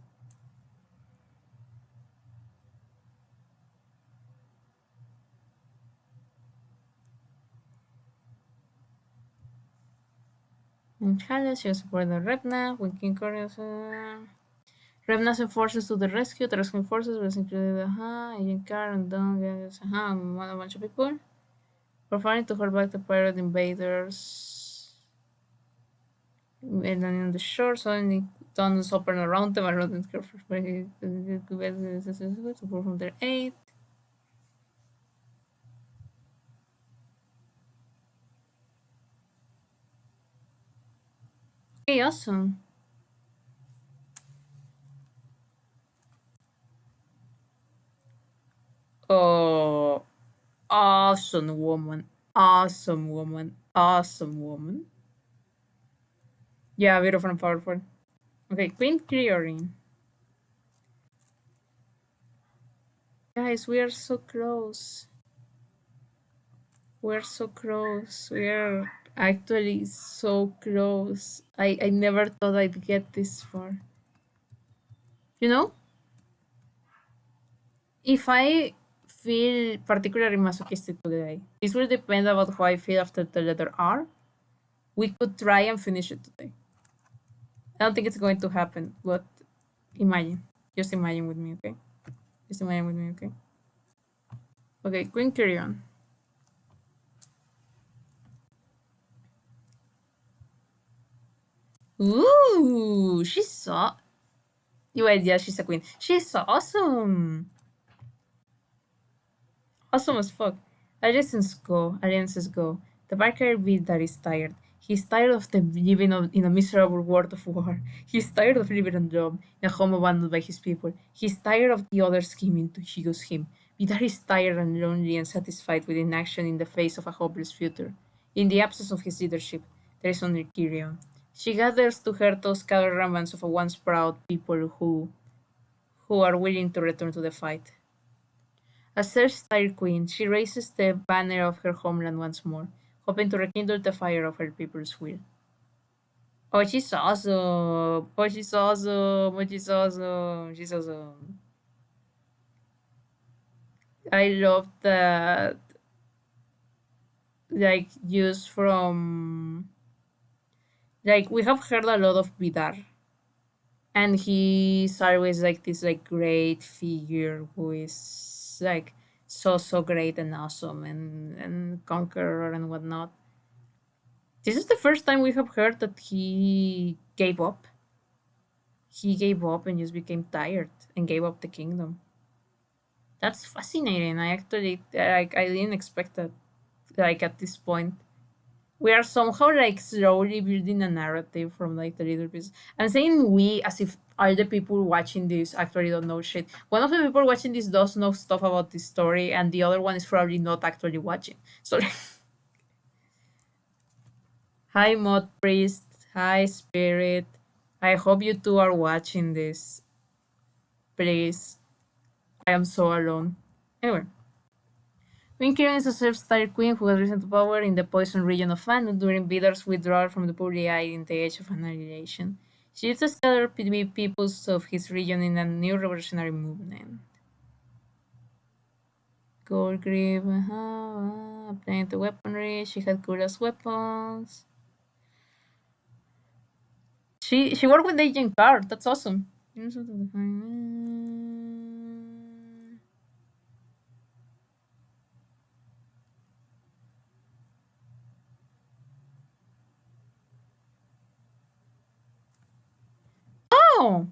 In Chale, she was born in Repna, when King Corius. Rebna sent forces to the rescue. The rescue forces was included Agent Carr and Don, a bunch of people. Preferring to hold back the pirate invaders. And then on the shore, suddenly tunnels open around them, around the support from their aid. Okay, awesome. Oh, awesome woman. Awesome woman. Awesome woman. Yeah, beautiful and powerful. Okay, Queen Clearing. Guys, we are so close. We're so close. We're actually so close. I never thought I'd get this far. You know, if I feel particularly masochistic today, this will depend about how I feel after the letter R. We could try and finish it today. I don't think it's going to happen, but imagine. Just imagine with me, okay? Just imagine with me, okay? Okay, Queen Kyrion. Ooh, she's so. Wait, yeah, she's a queen. She's awesome. Awesome as fuck. Alliances go. The Barker beat that is tired. He's tired of the living in a miserable world of war. He's tired of living on job in a home abandoned by his people. He's tired of the others scheming to use him. Vidar is tired and lonely and satisfied with inaction in the face of a hopeless future. In the absence of his leadership, there is only Kirion. She gathers to her those scattered remnants of a once proud people who are willing to return to the fight. As Celestial Queen, she raises the banner of her homeland once more, hoping to rekindle the fire of her people's will. Oh, she's awesome. Oh, she's awesome. Oh, she's awesome. She's awesome. I love that. Like, used from. Like, we have heard a lot of Vidar. And he's always like this, like, great figure who is, like, so great and awesome and conqueror and whatnot. This is the first time we have heard that he gave up. He gave up and just became tired and gave up the kingdom. That's fascinating. I actually, like, I didn't expect that. Like, at this point, we are somehow, like, slowly building a narrative from, like, the little pieces. I'm saying we as if all the people watching this actually don't know shit. One of the people watching this does know stuff about this story, and the other one is probably not actually watching. So, hi, Mod Priest. Hi, Spirit. I hope you two are watching this. Please. I am so alone. Anyway. Queen Kirin is a self-styled queen who has risen to power in the poison region of Fandom during Vidar's withdrawal from the poorly eyed in the Age of Annihilation. She used to scatter peoples of his region in a new revolutionary movement. Gold grip, obtained the weaponry, she had Kura's weapons. She worked with Agent Card, that's awesome. Oh!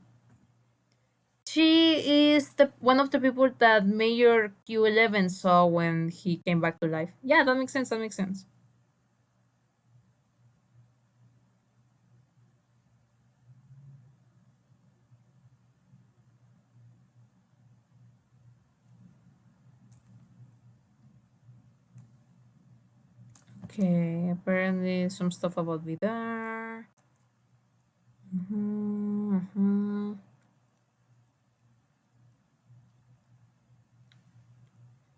She is the one of the people that Mayor Q11 saw when he came back to life. Yeah, that makes sense. That makes sense. Okay, apparently some stuff about Vidar. Mhm.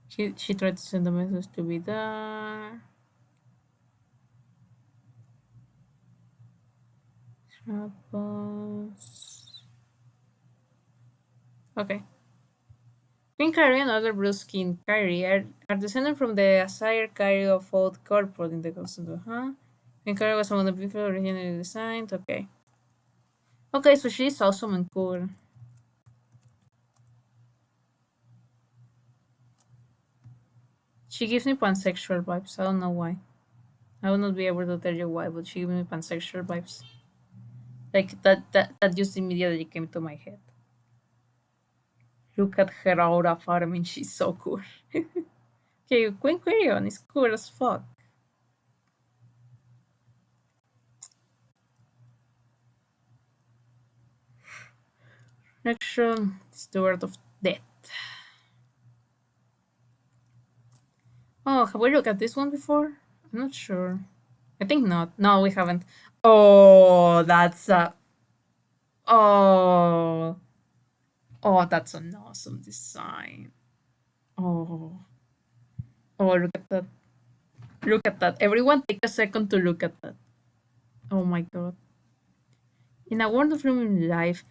She tried to send a message to Vidar. Troubles. Okay. Queen Carrie and other Bruce King Carrie are descended from the Asire Carrie of Old Corport in the Constitution. Huh? Queen Carrie was among the people originally designed. Okay. Okay, so she's awesome and cool. She gives me pansexual vibes. I don't know why. I will not be able to tell you why, but she gives me pansexual vibes. Like that just immediately came to my head. Look at her aura farming, she's so cool. Okay, Queen Quirion is cool as fuck. Next one, Steward of Death. Oh, have we looked at this one before? I'm not sure. I think not. No, we haven't. Oh, that's a. Oh. Oh, that's an awesome design. Oh. Oh, look at that. Look at that. Everyone take a second to look at that. Oh my god. In a world of human life,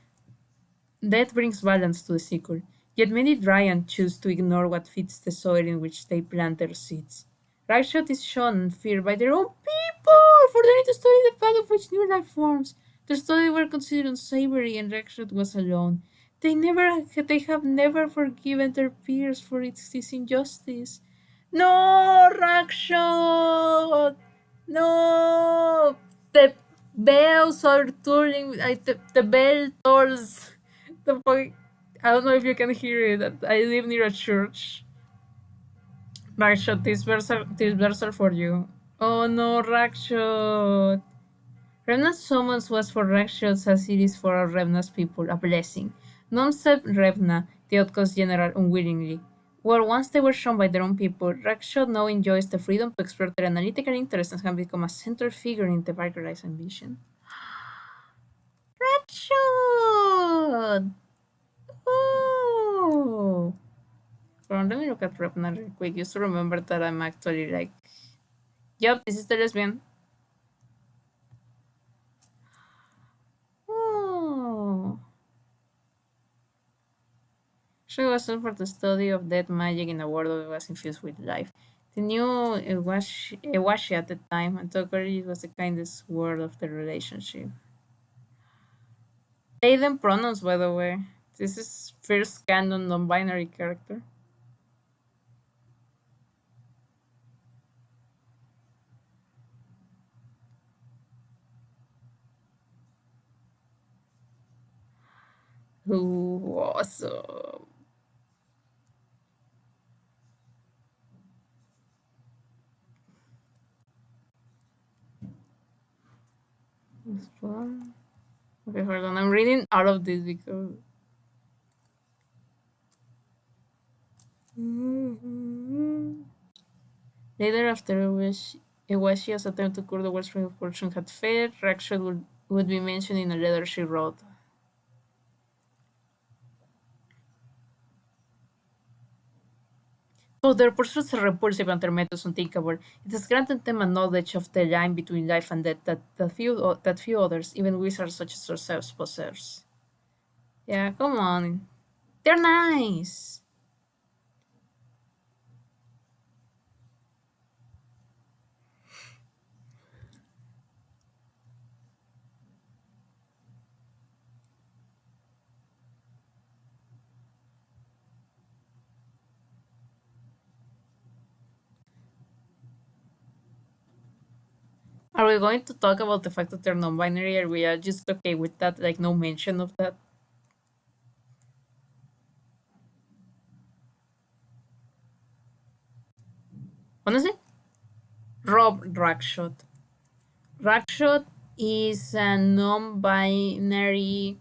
death brings balance to the seeker, yet many Dryan choose to ignore what fits the soil in which they plant their seeds. Rakshot is shown and feared by their own people for daring to study the path of which new life forms. Their studies were considered unsavory and Rakshot was alone. They have never forgiven their peers for this injustice. No, Rakshot! No! The bells are tolling. The bell tolls. The fuck. I don't know if you can hear it. I live near a church. Rakshot, these verse are for you. Oh no, Rakshot. Revna's summons was for Rakshot as it is for our Revna's people, a blessing. None sent Revna, the outcast general, unwillingly. Where once they were shown by their own people, Rakshot now enjoys the freedom to explore their analytical interests and have become a central figure in the Valkyrie's ambition. Rakshot! Oh! Hold on, let me look at Revna real quick, just to remember that I'm actually like, yep, this is the lesbian. She was sent for the study of dead magic in a world that was infused with life. The new Ewashi at the time, and Tokori was the kindest word of the relationship. They then pronouns, by the way. This is first canon non-binary character. Who awesome. It's fun. Okay, hold on. I'm reading out of this because. Later, after Iwashi's attempt to cure the wellspring of fortune had failed, Rakshot would be mentioned in a letter she wrote. Though their pursuits are repulsive and their methods unthinkable, it has granted them a knowledge of the line between life and death that few others, even wizards such as ourselves, possess. Yeah, come on. They're nice! Are we going to talk about the fact that they're non-binary? Are we just okay with that? Like, no mention of that? Honestly, Rob Rakshot. Rakshot is a non-binary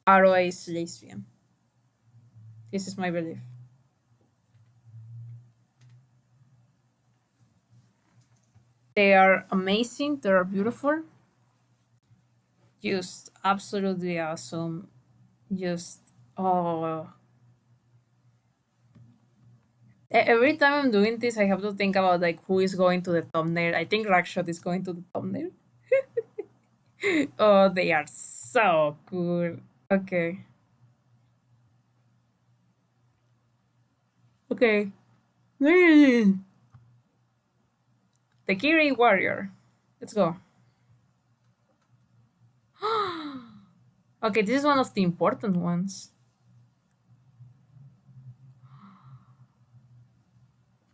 ROA's lesbian. This is my belief. They are amazing. They are beautiful. Just absolutely awesome. Just oh, every time I'm doing this, I have to think about like who is going to the thumbnail. I think Rakshot is going to the thumbnail. Oh, they are so cool. Okay, okay. The Kiri Warrior. Let's go. Okay, this is one of the important ones.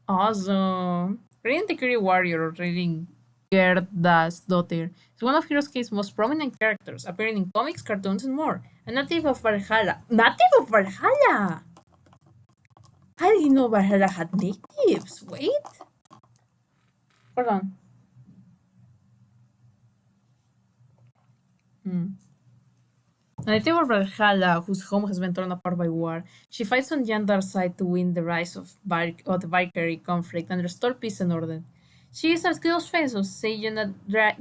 Awesome. Reading the Kiri Warrior or reading Gerda's daughter is one of Heroscape's most prominent characters, appearing in comics, cartoons, and more. A native of Valhalla. Native of Valhalla! I didn't know Valhalla had natives. Wait. Hold on. Hmm. A native of Valhalla, whose home has been torn apart by war, she fights on Yandar's side to win the rise of the Valkyrie conflict and restore peace and order. She is a close friend of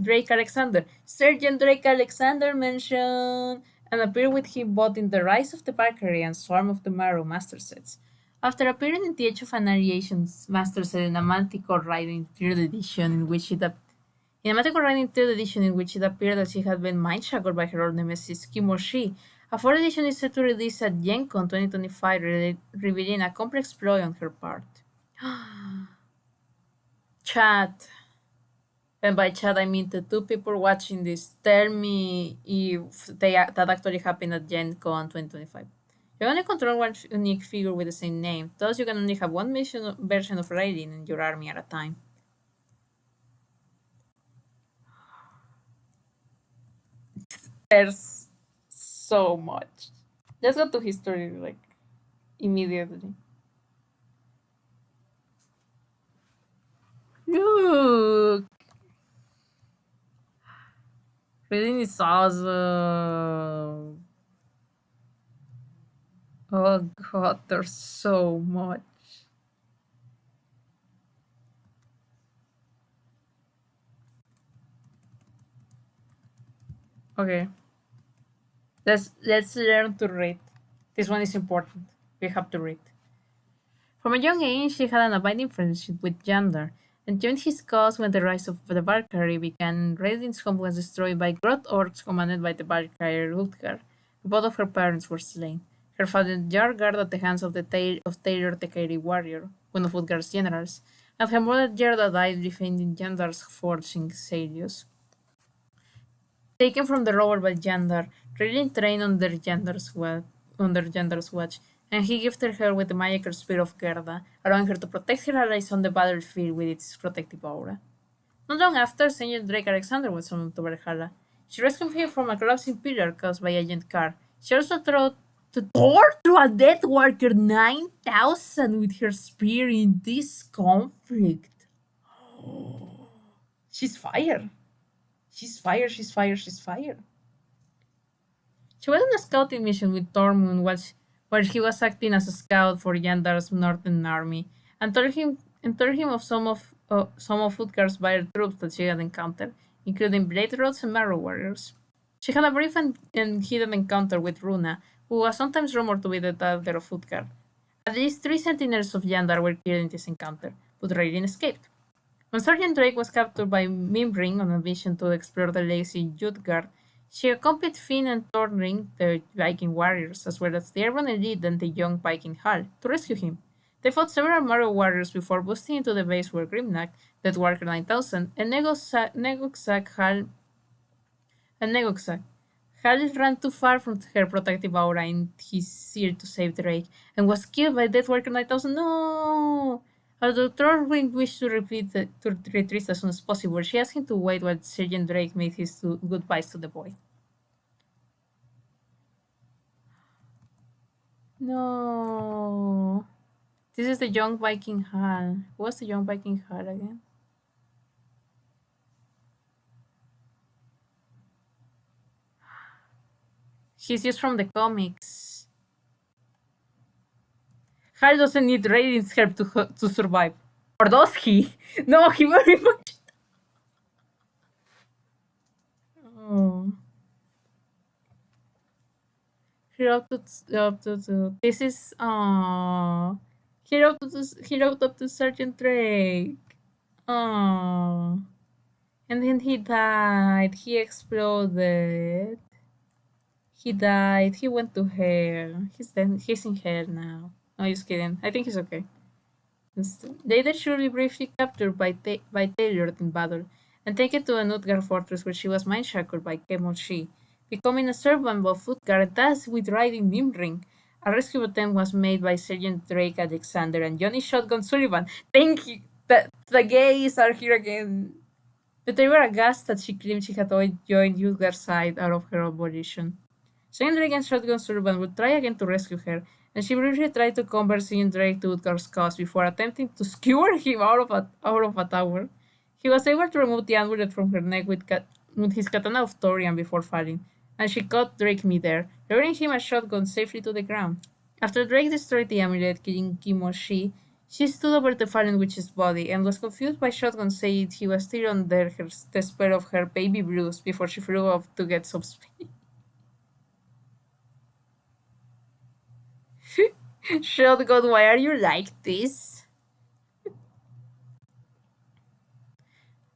Drake Alexander. Sergeant Drake Alexander mentioned and appeared with him both in The Rise of the Valkyrie and Swarm of the Marrow master sets. After appearing in the Age of Annihilation's master set in a Manticore Riding 3rd edition in a Magical Writing 3rd edition in which it appeared that she had been mind-shackled by her old nemesis Kimoshi, a 4th edition is set to release at Gen Con 2025, revealing a complex ploy on her part. Chat, and by chat I mean the two people watching this, tell me if that actually happened at Gen Con 2025. You only control one unique figure with the same name, thus you can only have one version of Raiden in your army at a time. There's so much. Let's go to history, like, immediately. Look! Reading is awesome. Oh god, there's so much. Okay. Let's learn to read. This one is important. We have to read. From a young age, he had an abiding friendship with Jandar, and joined his cause when the rise of the Valkyrie began. Raidin's home was destroyed by Grot orcs commanded by the Valkyrie Rutger. Both of her parents were slain. Her father Jar guard at the hands of Taylor the Kairi warrior, one of Utgar's generals, and her mother Gerda died defending Yandar's forge in Xelios. Taken from the rover by Yandar, Rilin trained under Yandar's watch, and he gifted her with the magical spear of Gerda, allowing her to protect her allies on the battlefield with its protective aura. Not long after, Senior Drake Alexander was summoned to Valhalla. She rescued him from a collapsing pillar caused by Agent Carr. She also tore through a Death Walker 9000 with her spear in this conflict. She's fire. She's fire, she's fire, she's fire. She went on a scouting mission with Tormund where he was acting as a scout for Yandar's northern army, and told him of some of Utgar's bare troops that she had encountered, including Blade Roads and Marrow Warriors. She had a brief and hidden encounter with Runa, who was sometimes rumored to be the daughter of Utgar. At least 3 sentinels of Yandar were killed in this encounter, but Raiden escaped. When Sergeant Drake was captured by Mimring on a mission to explore the lazy Jutgard, she accompanied Finn and Thornring, the Viking warriors, as well as the airborne elite and the young Viking Hal, to rescue him. They fought several Mario warriors before boosting into the base where Grimnack, Deathwalker 9000, and Negoksak. Hal ran too far from her protective aura in his zeal to save Drake, and was killed by Deathwalker 9000. No! Although Thornring wished to retreat as soon as possible, she asked him to wait while Sergeant Drake made his goodbyes to the boy. No. This is the young Viking Hal. Who was the young Viking Hal again? He's just from the comics. Hal doesn't need Raiden's help to survive. Or does he? No, he very much. Oh. He wrote this is he wrote up to Sergeant Drake. Oh. And then he died. He exploded. He died. He went to hell. He's in hell now. No, just kidding. I think he's okay. Later, she will be briefly captured by Taylor in battle and taken to an Utgar fortress where she was mind shackled by Kemoshi, becoming a servant of Utgar, thus with riding Nimring. A rescue attempt was made by Sergeant Drake Alexander and Johnny Shotgun Sullivan. Thank you! The gays are here again. But they were aghast that she claimed she had joined Utgar's side out of her own volition. Sergeant Drake and Shotgun Sullivan would try again to rescue her, and she briefly tried to convert Sergeant Drake to Utgar's cause before attempting to skewer him out of a tower. He was able to remove the amulet from her neck with his katana of Thorian before falling, and she caught Drake midair, lowering him a shotgun safely to the ground. After Drake destroyed the amulet, killing Kimoshi, she stood over the fallen witch's body and was confused by Shotgun saying he was still under the spell of her baby blues before she flew off to get some space. Shotgun, why are you like this?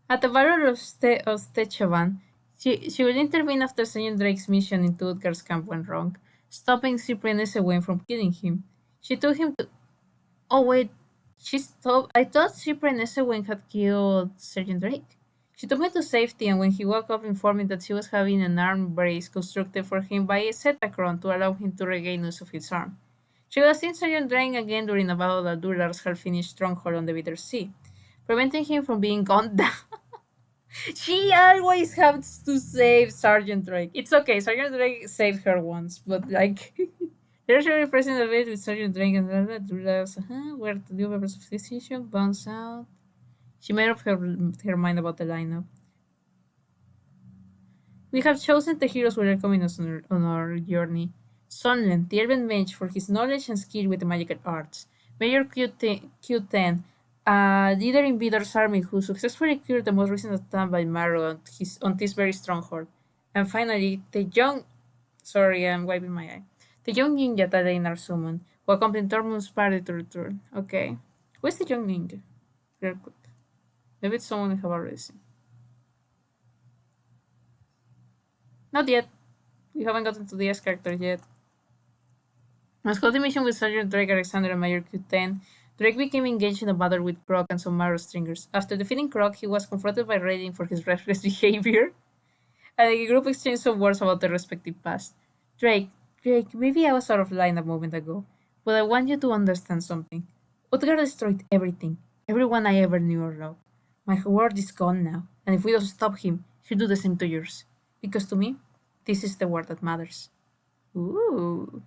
At the Battle of Stechavan, she will intervene after Sergeant Drake's mission into Utgar's camp went wrong, stopping Cyprian Esewin from killing him. She took him to. Oh, wait. I thought Cyprian Esewin had killed Sergeant Drake. She took him to safety, and when he woke up, informed me that she was having an arm brace constructed for him by a Zetacron to allow him to regain use of his arm. She was seen Sergeant Drake again during a battle at Durlar's half-finished stronghold on the Bitter Sea, preventing him from being gunned down. She always has to save Sergeant Drake. It's okay, Sergeant Drake saved her once, but like there's really pressing the bit with Sergeant Drake and Durlar's where to do members of this issue, bounce out. She made up her mind about the lineup. We have chosen the heroes welcoming us on our journey. Sunlen, the Elven Mage, for his knowledge and skill with the magical arts. Mayor Q10, a leader in Vidor's army who successfully cured the most recent attack by Marrow on this very stronghold. And finally, the young. Sorry, I'm wiping my eye. The young ninja that Einar summoned, who accompanied Tormund's party to return. Okay. Who is the young ninja? Real quick. Maybe it's someone I have already seen. Not yet. We haven't gotten to the S character yet. As Scotty mission with Sergeant Drake Alexander and Major Q10, Drake became engaged in a battle with Croc and some Marrow Stringers. After defeating Croc, he was confronted by Raiden for his reckless behavior, and the group exchanged some words about their respective past. Drake, Drake, maybe I was out of line a moment ago, but I want you to understand something. Utgar destroyed everything, everyone I ever knew or loved. My world is gone now, and if we don't stop him, he'll do the same to yours. Because to me, this is the word that matters. Ooh.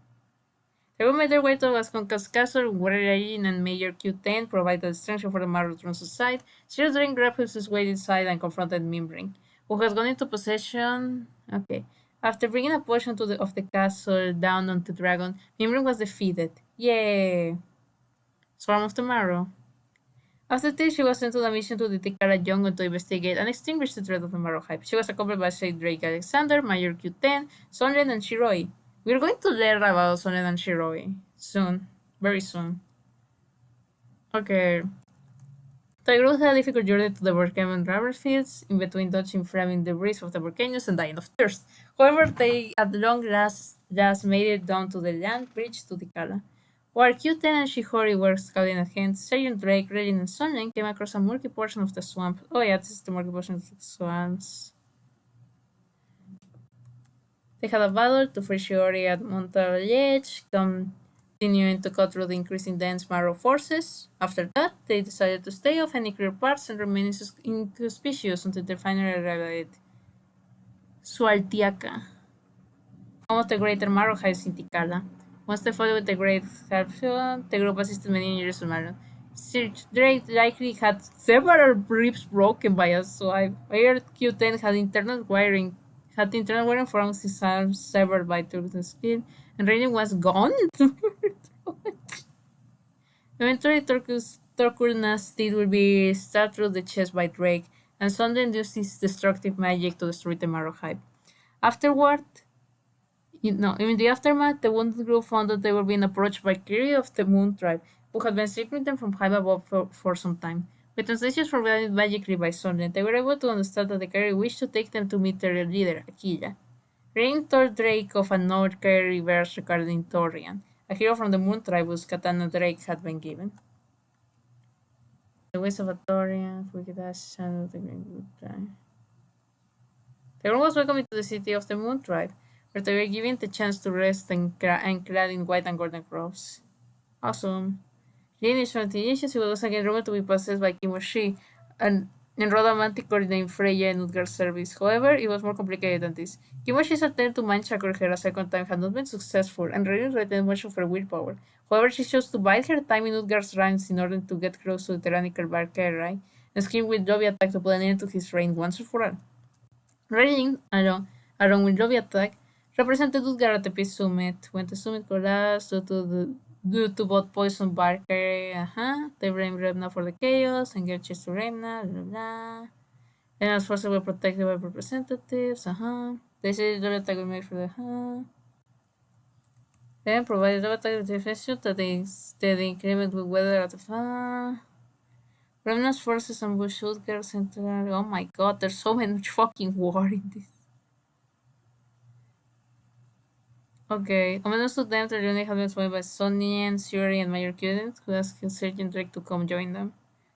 The room made their way to Vasconca's castle, where Regine and Major Q10 provided the strength for the Marrow's side. Sirius Drain grabbed his way inside and confronted Mimbring, who has gone into possession. Okay. After bringing a portion of the castle down on the dragon, Mimbring was defeated. Yay! Swarm of Tomorrow. After this, she was sent on a mission to detect Kara Young and to investigate and extinguish the threat of the Marrow Hive. She was accompanied by Saint Drake Alexander, Major Q10, Sonren, and Shiroi. We're going to learn about Sonren and Shiroi soon. Very soon. Okay. The group had a difficult journey to the volcano rubber fields, in between dodging flaming debris of the volcanoes and dying of thirst. However, they at long last made it down to the land bridge to Tikala. While Q10 and Shihori were scouting ahead, Sergeant Drake, Regin, and Sonnen came across a murky portion of the swamp. Oh yeah, this is the murky portion of the swamps. They had a battle to free Shiori at Montal Edge, continuing to cut through the increasing dense Marrow forces. After that, they decided to stay off any clear paths and remain inconspicuous until they finally arrived at Sualtiaca, home of the greater Marrow hives in Tikala. Once they fought with the Great Harpsion, the group assisted many injuries to Marrow. Sir Drake likely had several ribs broken by a swipe. While Q10 had internal wiring from his arms severed by Turtle's spear, and Raiden was gone. Eventually, Torkurna's teeth will be stabbed through the chest by Drake, and Sonden used his destructive magic to destroy the Marrow Hive. Afterward, in the aftermath, the wounded group found that they were being approached by Kiri of the Moon Tribe, who had been seeking them from high above for some time. With translations provided magically by Sonnen, they were able to understand that the Kiri wished to take them to meet their leader, Akila. Rain told Drake of an old Kiri verse regarding Torian, a hero from the Moon Tribe whose katana Drake had been given. The ways of a Torian, wicked ass, shadow of the Green Good Tribe. Everyone was welcome into the city of the Moon Tribe, where they were given the chance to rest and clad in white and golden robes. Awesome. Jin is from the ancients, he was again rumored to be possessed by Kimoshi, an enrolled manticore named Freya in Utgar's service. However, it was more complicated than this. Kimoshi's attempt to mind shackle her a second time had not been successful, and Raiden retained much of her willpower. However, she chose to bide her time in Utgar's ranks in order to get close to the tyrannical Valkyrie, and scheme with lobby attack to put an end to his reign once and for all. Raiden, along with lobby attack, represented Utgar at the Peace Summit. When the summit collapsed due to both poison Valkyrie, they blamed Remna for the chaos and gave chase to Remna, blah blah. And as forces were protected by representatives, They said the attack would make for the Then provided the attack with defension that the increment with weather at the Remna's forces ambushed Utgar Central. Oh my god, there's so much fucking war in this. Okay, unbeknownst to them, the unit had been joined by Sonny, Shuri, and Major Cudent, who asked Sergeant Drake to come join them.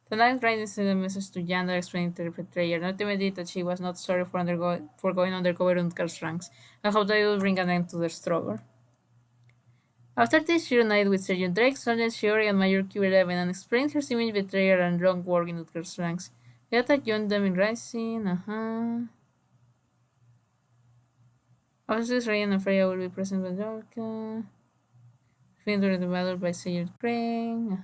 The night Raiden sent a message to Yandar explaining to the betrayer, and ultimately that she was not sorry for going undercover in Utgar's ranks, and hoped they would bring an end to their struggle. After this, she reunited with Sergeant Drake, Sergeant Shiori, and Major Q11 and explained her seeming betrayer and long work in Utgar's ranks. Yata joined them in Rising, After this, Ryan and Freya will be present with Dorka. Defeated during the battle by Sergeant Crane,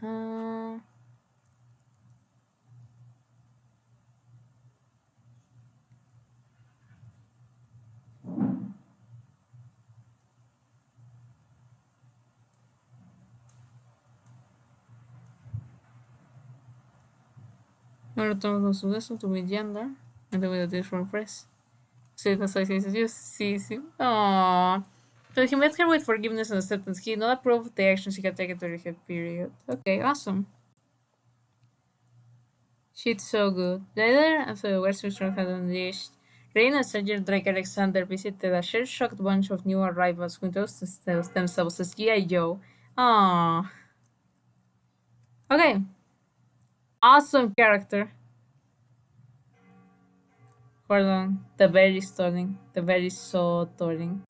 No retorno con su beso to meet Yandar, and then with a dish from press. Sisyphus says, you see. Aww. But he met her with forgiveness and acceptance. He did not approve of the actions she had taken during her period. Okay, awesome. She's so good. Later, after the Western Strong had unleashed, Rain and Sergeant Drake Alexander visited a shell-shocked bunch of new arrivals who introduced themselves as G.I. Joe. Ah, okay, awesome character. Hold on, the very stunning, the very so stunning.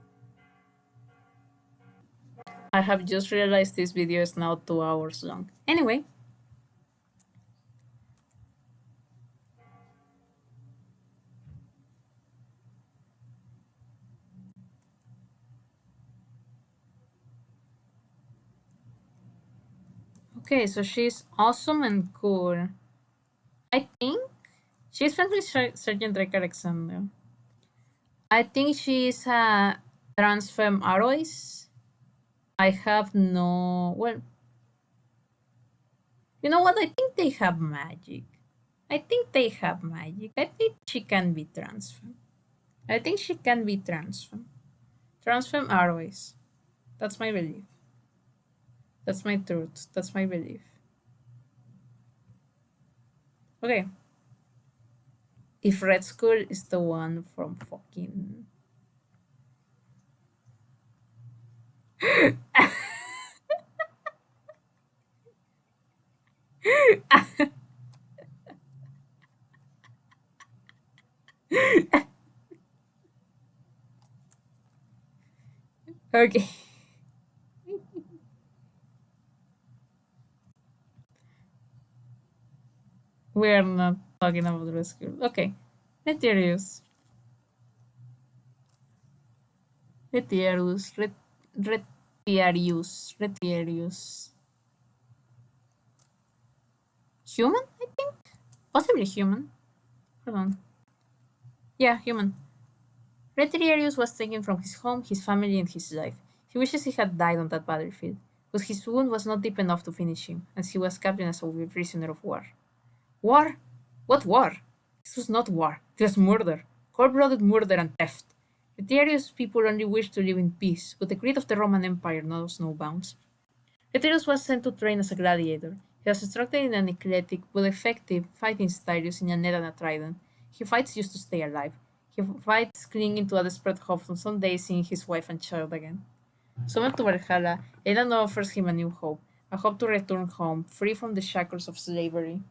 I have just realized this video is now 2 hours long. Anyway, okay, so she's awesome and cool. I think she's friends with Sergeant Drake Alexander. I think she's a trans femme Arois. I have no. Well, you know what? I think they have magic. I think they have magic. I think she can be trans femme. I think she can be trans femme. Trans femme Arois. That's my belief. That's my truth. That's my belief. Okay. If Red Skull is the one from fucking. Okay. We are not talking about Red Skull. Okay. Letterius. Letterius. Retiarius. Retiarius. Human, I think? Possibly human. Hold on. Yeah, human. Retiarius was taken from his home, his family, and his life. He wishes he had died on that battlefield, but his wound was not deep enough to finish him, and he was captured as a prisoner of war. War? What war? This was not war. It was murder. Cold-blooded murder and theft. Retiarius' people only wished to live in peace, but the greed of the Roman Empire knows no bounds. Retiarius was sent to train as a gladiator. He was instructed in an eclectic but effective fighting style using a net and a trident. He fights just to stay alive. He fights clinging to a desperate hope on someday seeing his wife and child again. Summoned to Valhalla, Aidan offers him a new hope, a hope to return home, free from the shackles of slavery,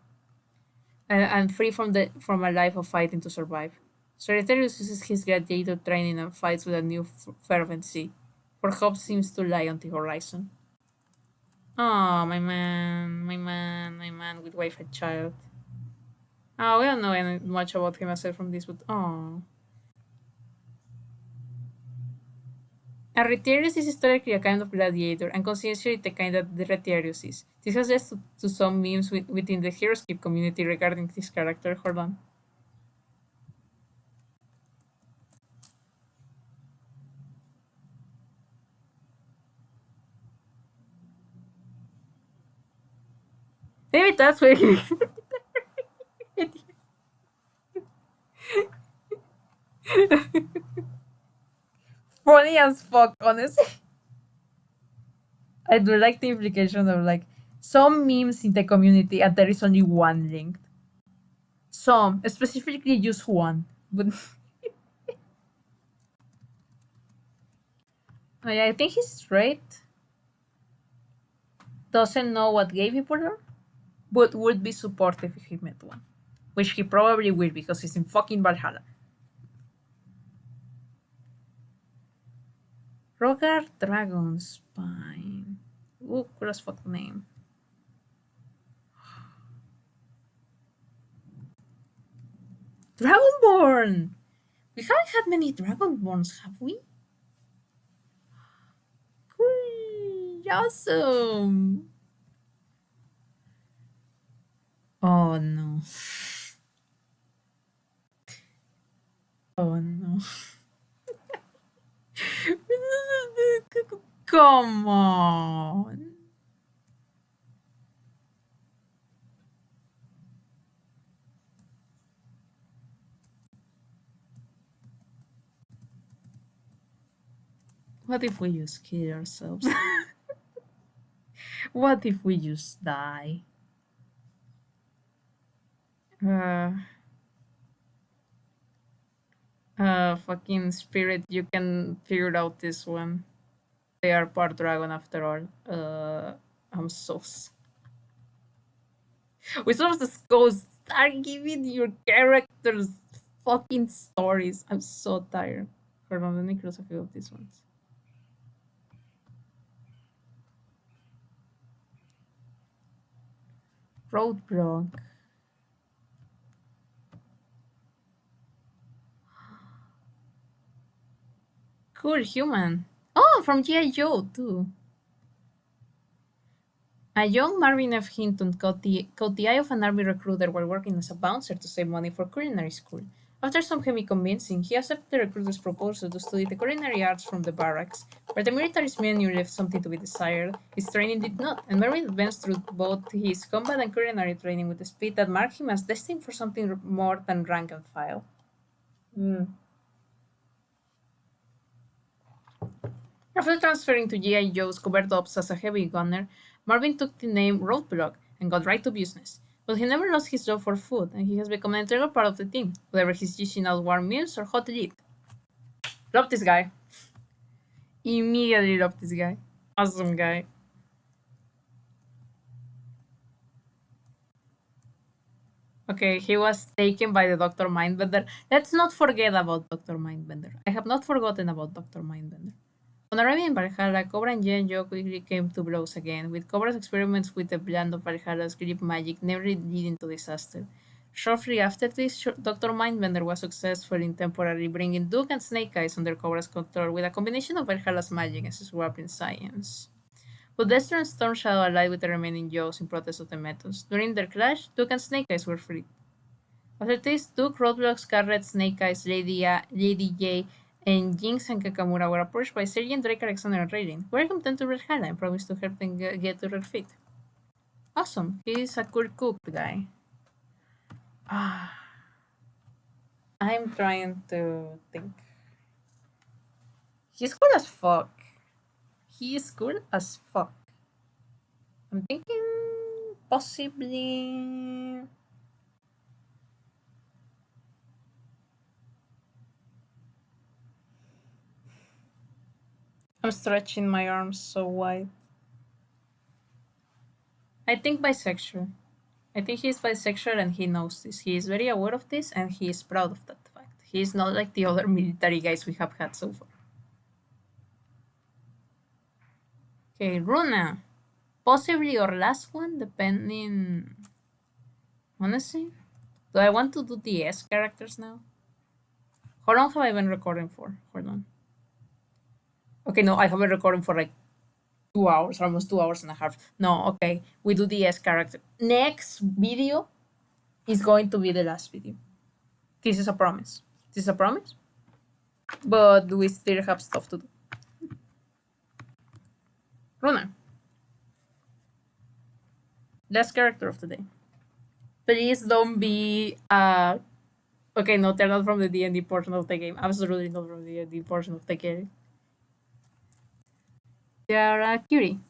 and free from a life of fighting to survive. Solitarius uses his gladiator training and fights with a new fervency, for hope seems to lie on the horizon. Oh, my man, my man, my man with wife and child. Oh, we don't know much about him aside from this, but oh. Retiarius is historically a kind of gladiator, and considered the kind that the Retiarius is. This has led to some memes within the Heroscape community regarding this character. Hold on. Maybe that's where he. Funny as fuck, honestly. I do like the implication of like some memes in the community and there is only one linked. Some, specifically just one. But oh, yeah, I think he's straight. Doesn't know what gay people are, but would be supportive if he met one. Which he probably will because he's in fucking Valhalla. Rogar Dragonspine. Ooh, cool as fuck name. Dragonborn! We haven't had many Dragonborns, have we? Cool! Awesome! Oh no. Oh no. Come on. What if we just kill ourselves? What if we just die? Uh, Fucking spirit, you can figure out this one. They are part dragon after all. I'm so. With some of the ghosts are giving your characters fucking stories. I'm so tired. Hold on, let me close a few of these ones. Roadblock. Cool human. Oh, from G.I. Joe too. A young Marvin F. Hinton caught the eye of an army recruiter while working as a bouncer to save money for culinary school. After some heavy convincing, he accepted the recruiter's proposal to study the culinary arts from the barracks. Where the military's menu left something to be desired, his training did not, and Marvin advanced through both his combat and culinary training with a speed that marked him as destined for something more than rank and file. Mm. After transferring to G.I. Joe's covert ops as a heavy gunner, Marvin took the name Roadblock and got right to business. But he never lost his love for food, and he has become an integral part of the team, whether he's dishing out warm meals or hot lead. Love this guy. Immediately love this guy. Awesome guy. Okay, he was taken by the Dr. Mindbender. Let's not forget about Dr. Mindbender. I have not forgotten about Dr. Mindbender. On arriving in Valhalla, Cobra and Jen Jo quickly came to blows again, with Cobra's experiments with the blend of Valhalla's grip magic nearly leading to disaster. Shortly after this, Dr. Mindbender was successful in temporarily bringing Duke and Snake Eyes under Cobra's control with a combination of Valhalla's magic and his grappling science. But Destro and Storm Shadow allied with the remaining Joes in protest of the methods. During their clash, Duke and Snake Eyes were freed. After this, Duke, Roadblock, Scarlet, Snake Eyes, Lady J, and Jinx and Kakamura were approached by Sergeant Drake, Alexander, and Raylin, who welcomed them to Valhalla and promised to help them get to their feet. Awesome. He's a cool cook guy. Ah, I'm trying to think. He's cool as fuck. He is cool as fuck. I'm thinking possibly. I'm stretching my arms so wide. I think bisexual. I think he's bisexual and he knows this. He is very aware of this and he is proud of that fact. He is not like the other military guys we have had so far. Okay, Runa. Possibly your last one, depending. Honestly, do I want to do the S characters now? How long have I been recording for? Hold on. Okay, no, I have been recording for like 2 hours, almost 2 hours and a half. No, okay, we do the S character. Next video is going to be the last video. This is a promise. This is a promise. But we still have stuff to do. Runa. Last character of the day. Please don't be okay, no, they're not from the D&D portion of the game. Absolutely not from the D&D portion of the game. They are a cutie.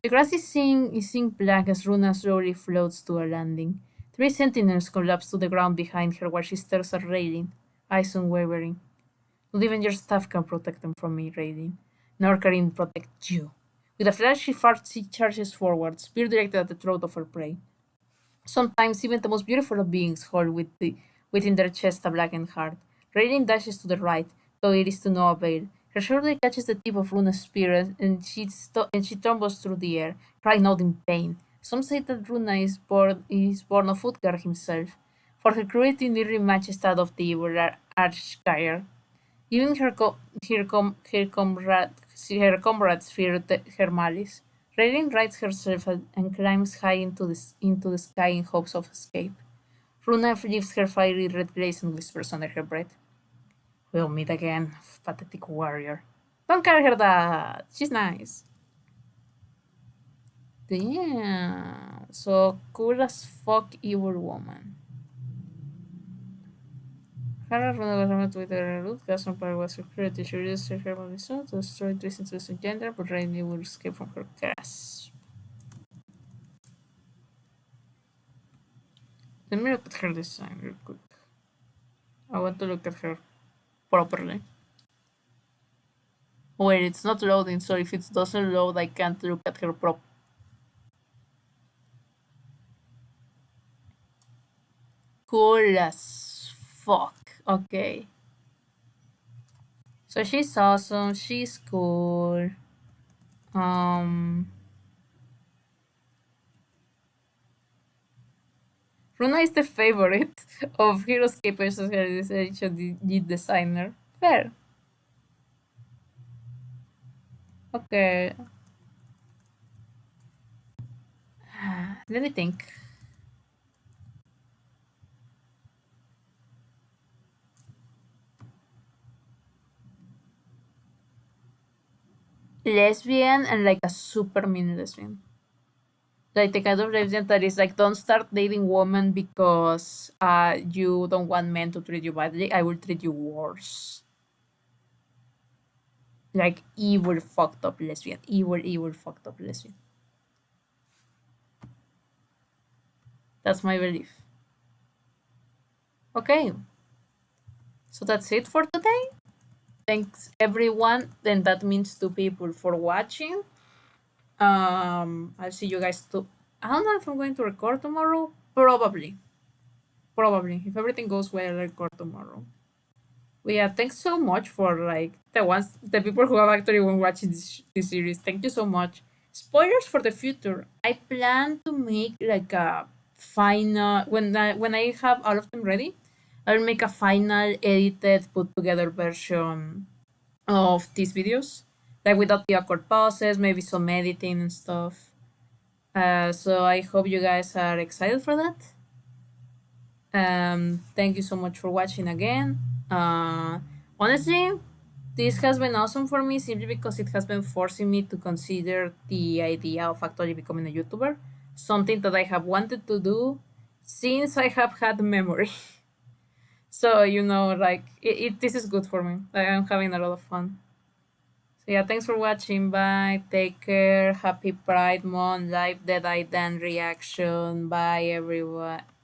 The grass is ink black as Runa slowly floats to a landing. Three sentinels collapse to the ground behind her while she stares at Raylin, eyes unwavering. Not even your staff can protect them from me, Raylin. Nor can it protect you. With a flash, she charges forward, spear directed at the throat of her prey. Sometimes even the most beautiful of beings hold within their chest a blackened heart. Raylin dashes to the right, though it is to no avail. Her shoulder catches the tip of Runa's spear, and she tumbles through the air, crying out in pain. Some say that Runa is born of Utgar himself, for her cruelty nearly matches that of the evil Archkyre. Even her comrades fear her malice. Raylin rights herself and climbs high into the sky in hopes of escape. Runa lifts her fiery red blaze and whispers under her breath. We'll meet again, pathetic warrior. Don't call her that. She's nice. Damn. So cool as fuck evil woman. Hannah Runa was armed with a root gas on power was security. She used her herbal soul to destroy this into gender, but Rainy will escape from her grasp. Let me look at her design real quick. I want to look at her properly. Wait, it's not loading, so if it doesn't load, I can't look at her prop. Cool as fuck. Okay. So she's awesome. She's cool. Um, Runa is the favorite of Heroscape versus the designer. Fair. Okay. Let me think. Lesbian and like a super mean lesbian. Like the kind of lesbian that is like, don't start dating women because you don't want men to treat you badly. I will treat you worse. Like evil fucked up lesbian. Evil fucked up lesbian. That's my belief. Okay. So that's it for today. Thanks everyone. Then that means two people for watching. I'll see you guys too. I don't know if I'm going to record tomorrow. Probably. Probably. If everything goes well, I'll record tomorrow. But yeah, thanks so much for like the people who have actually been watching this series. Thank you so much. Spoilers for the future. I plan to make like a final when I have all of them ready. I'll make a final edited, put together version of these videos, like without the awkward pauses, maybe some editing and stuff. So I hope you guys are excited for that. Thank you so much for watching again. Honestly, this has been awesome for me simply because it has been forcing me to consider the idea of actually becoming a YouTuber, something that I have wanted to do since I have had memory. So like this is good for me. I'm having a lot of fun. So yeah, thanks for watching. Bye. Take care. Happy Pride Month. Live Dead Eye Dan reaction. Bye everyone.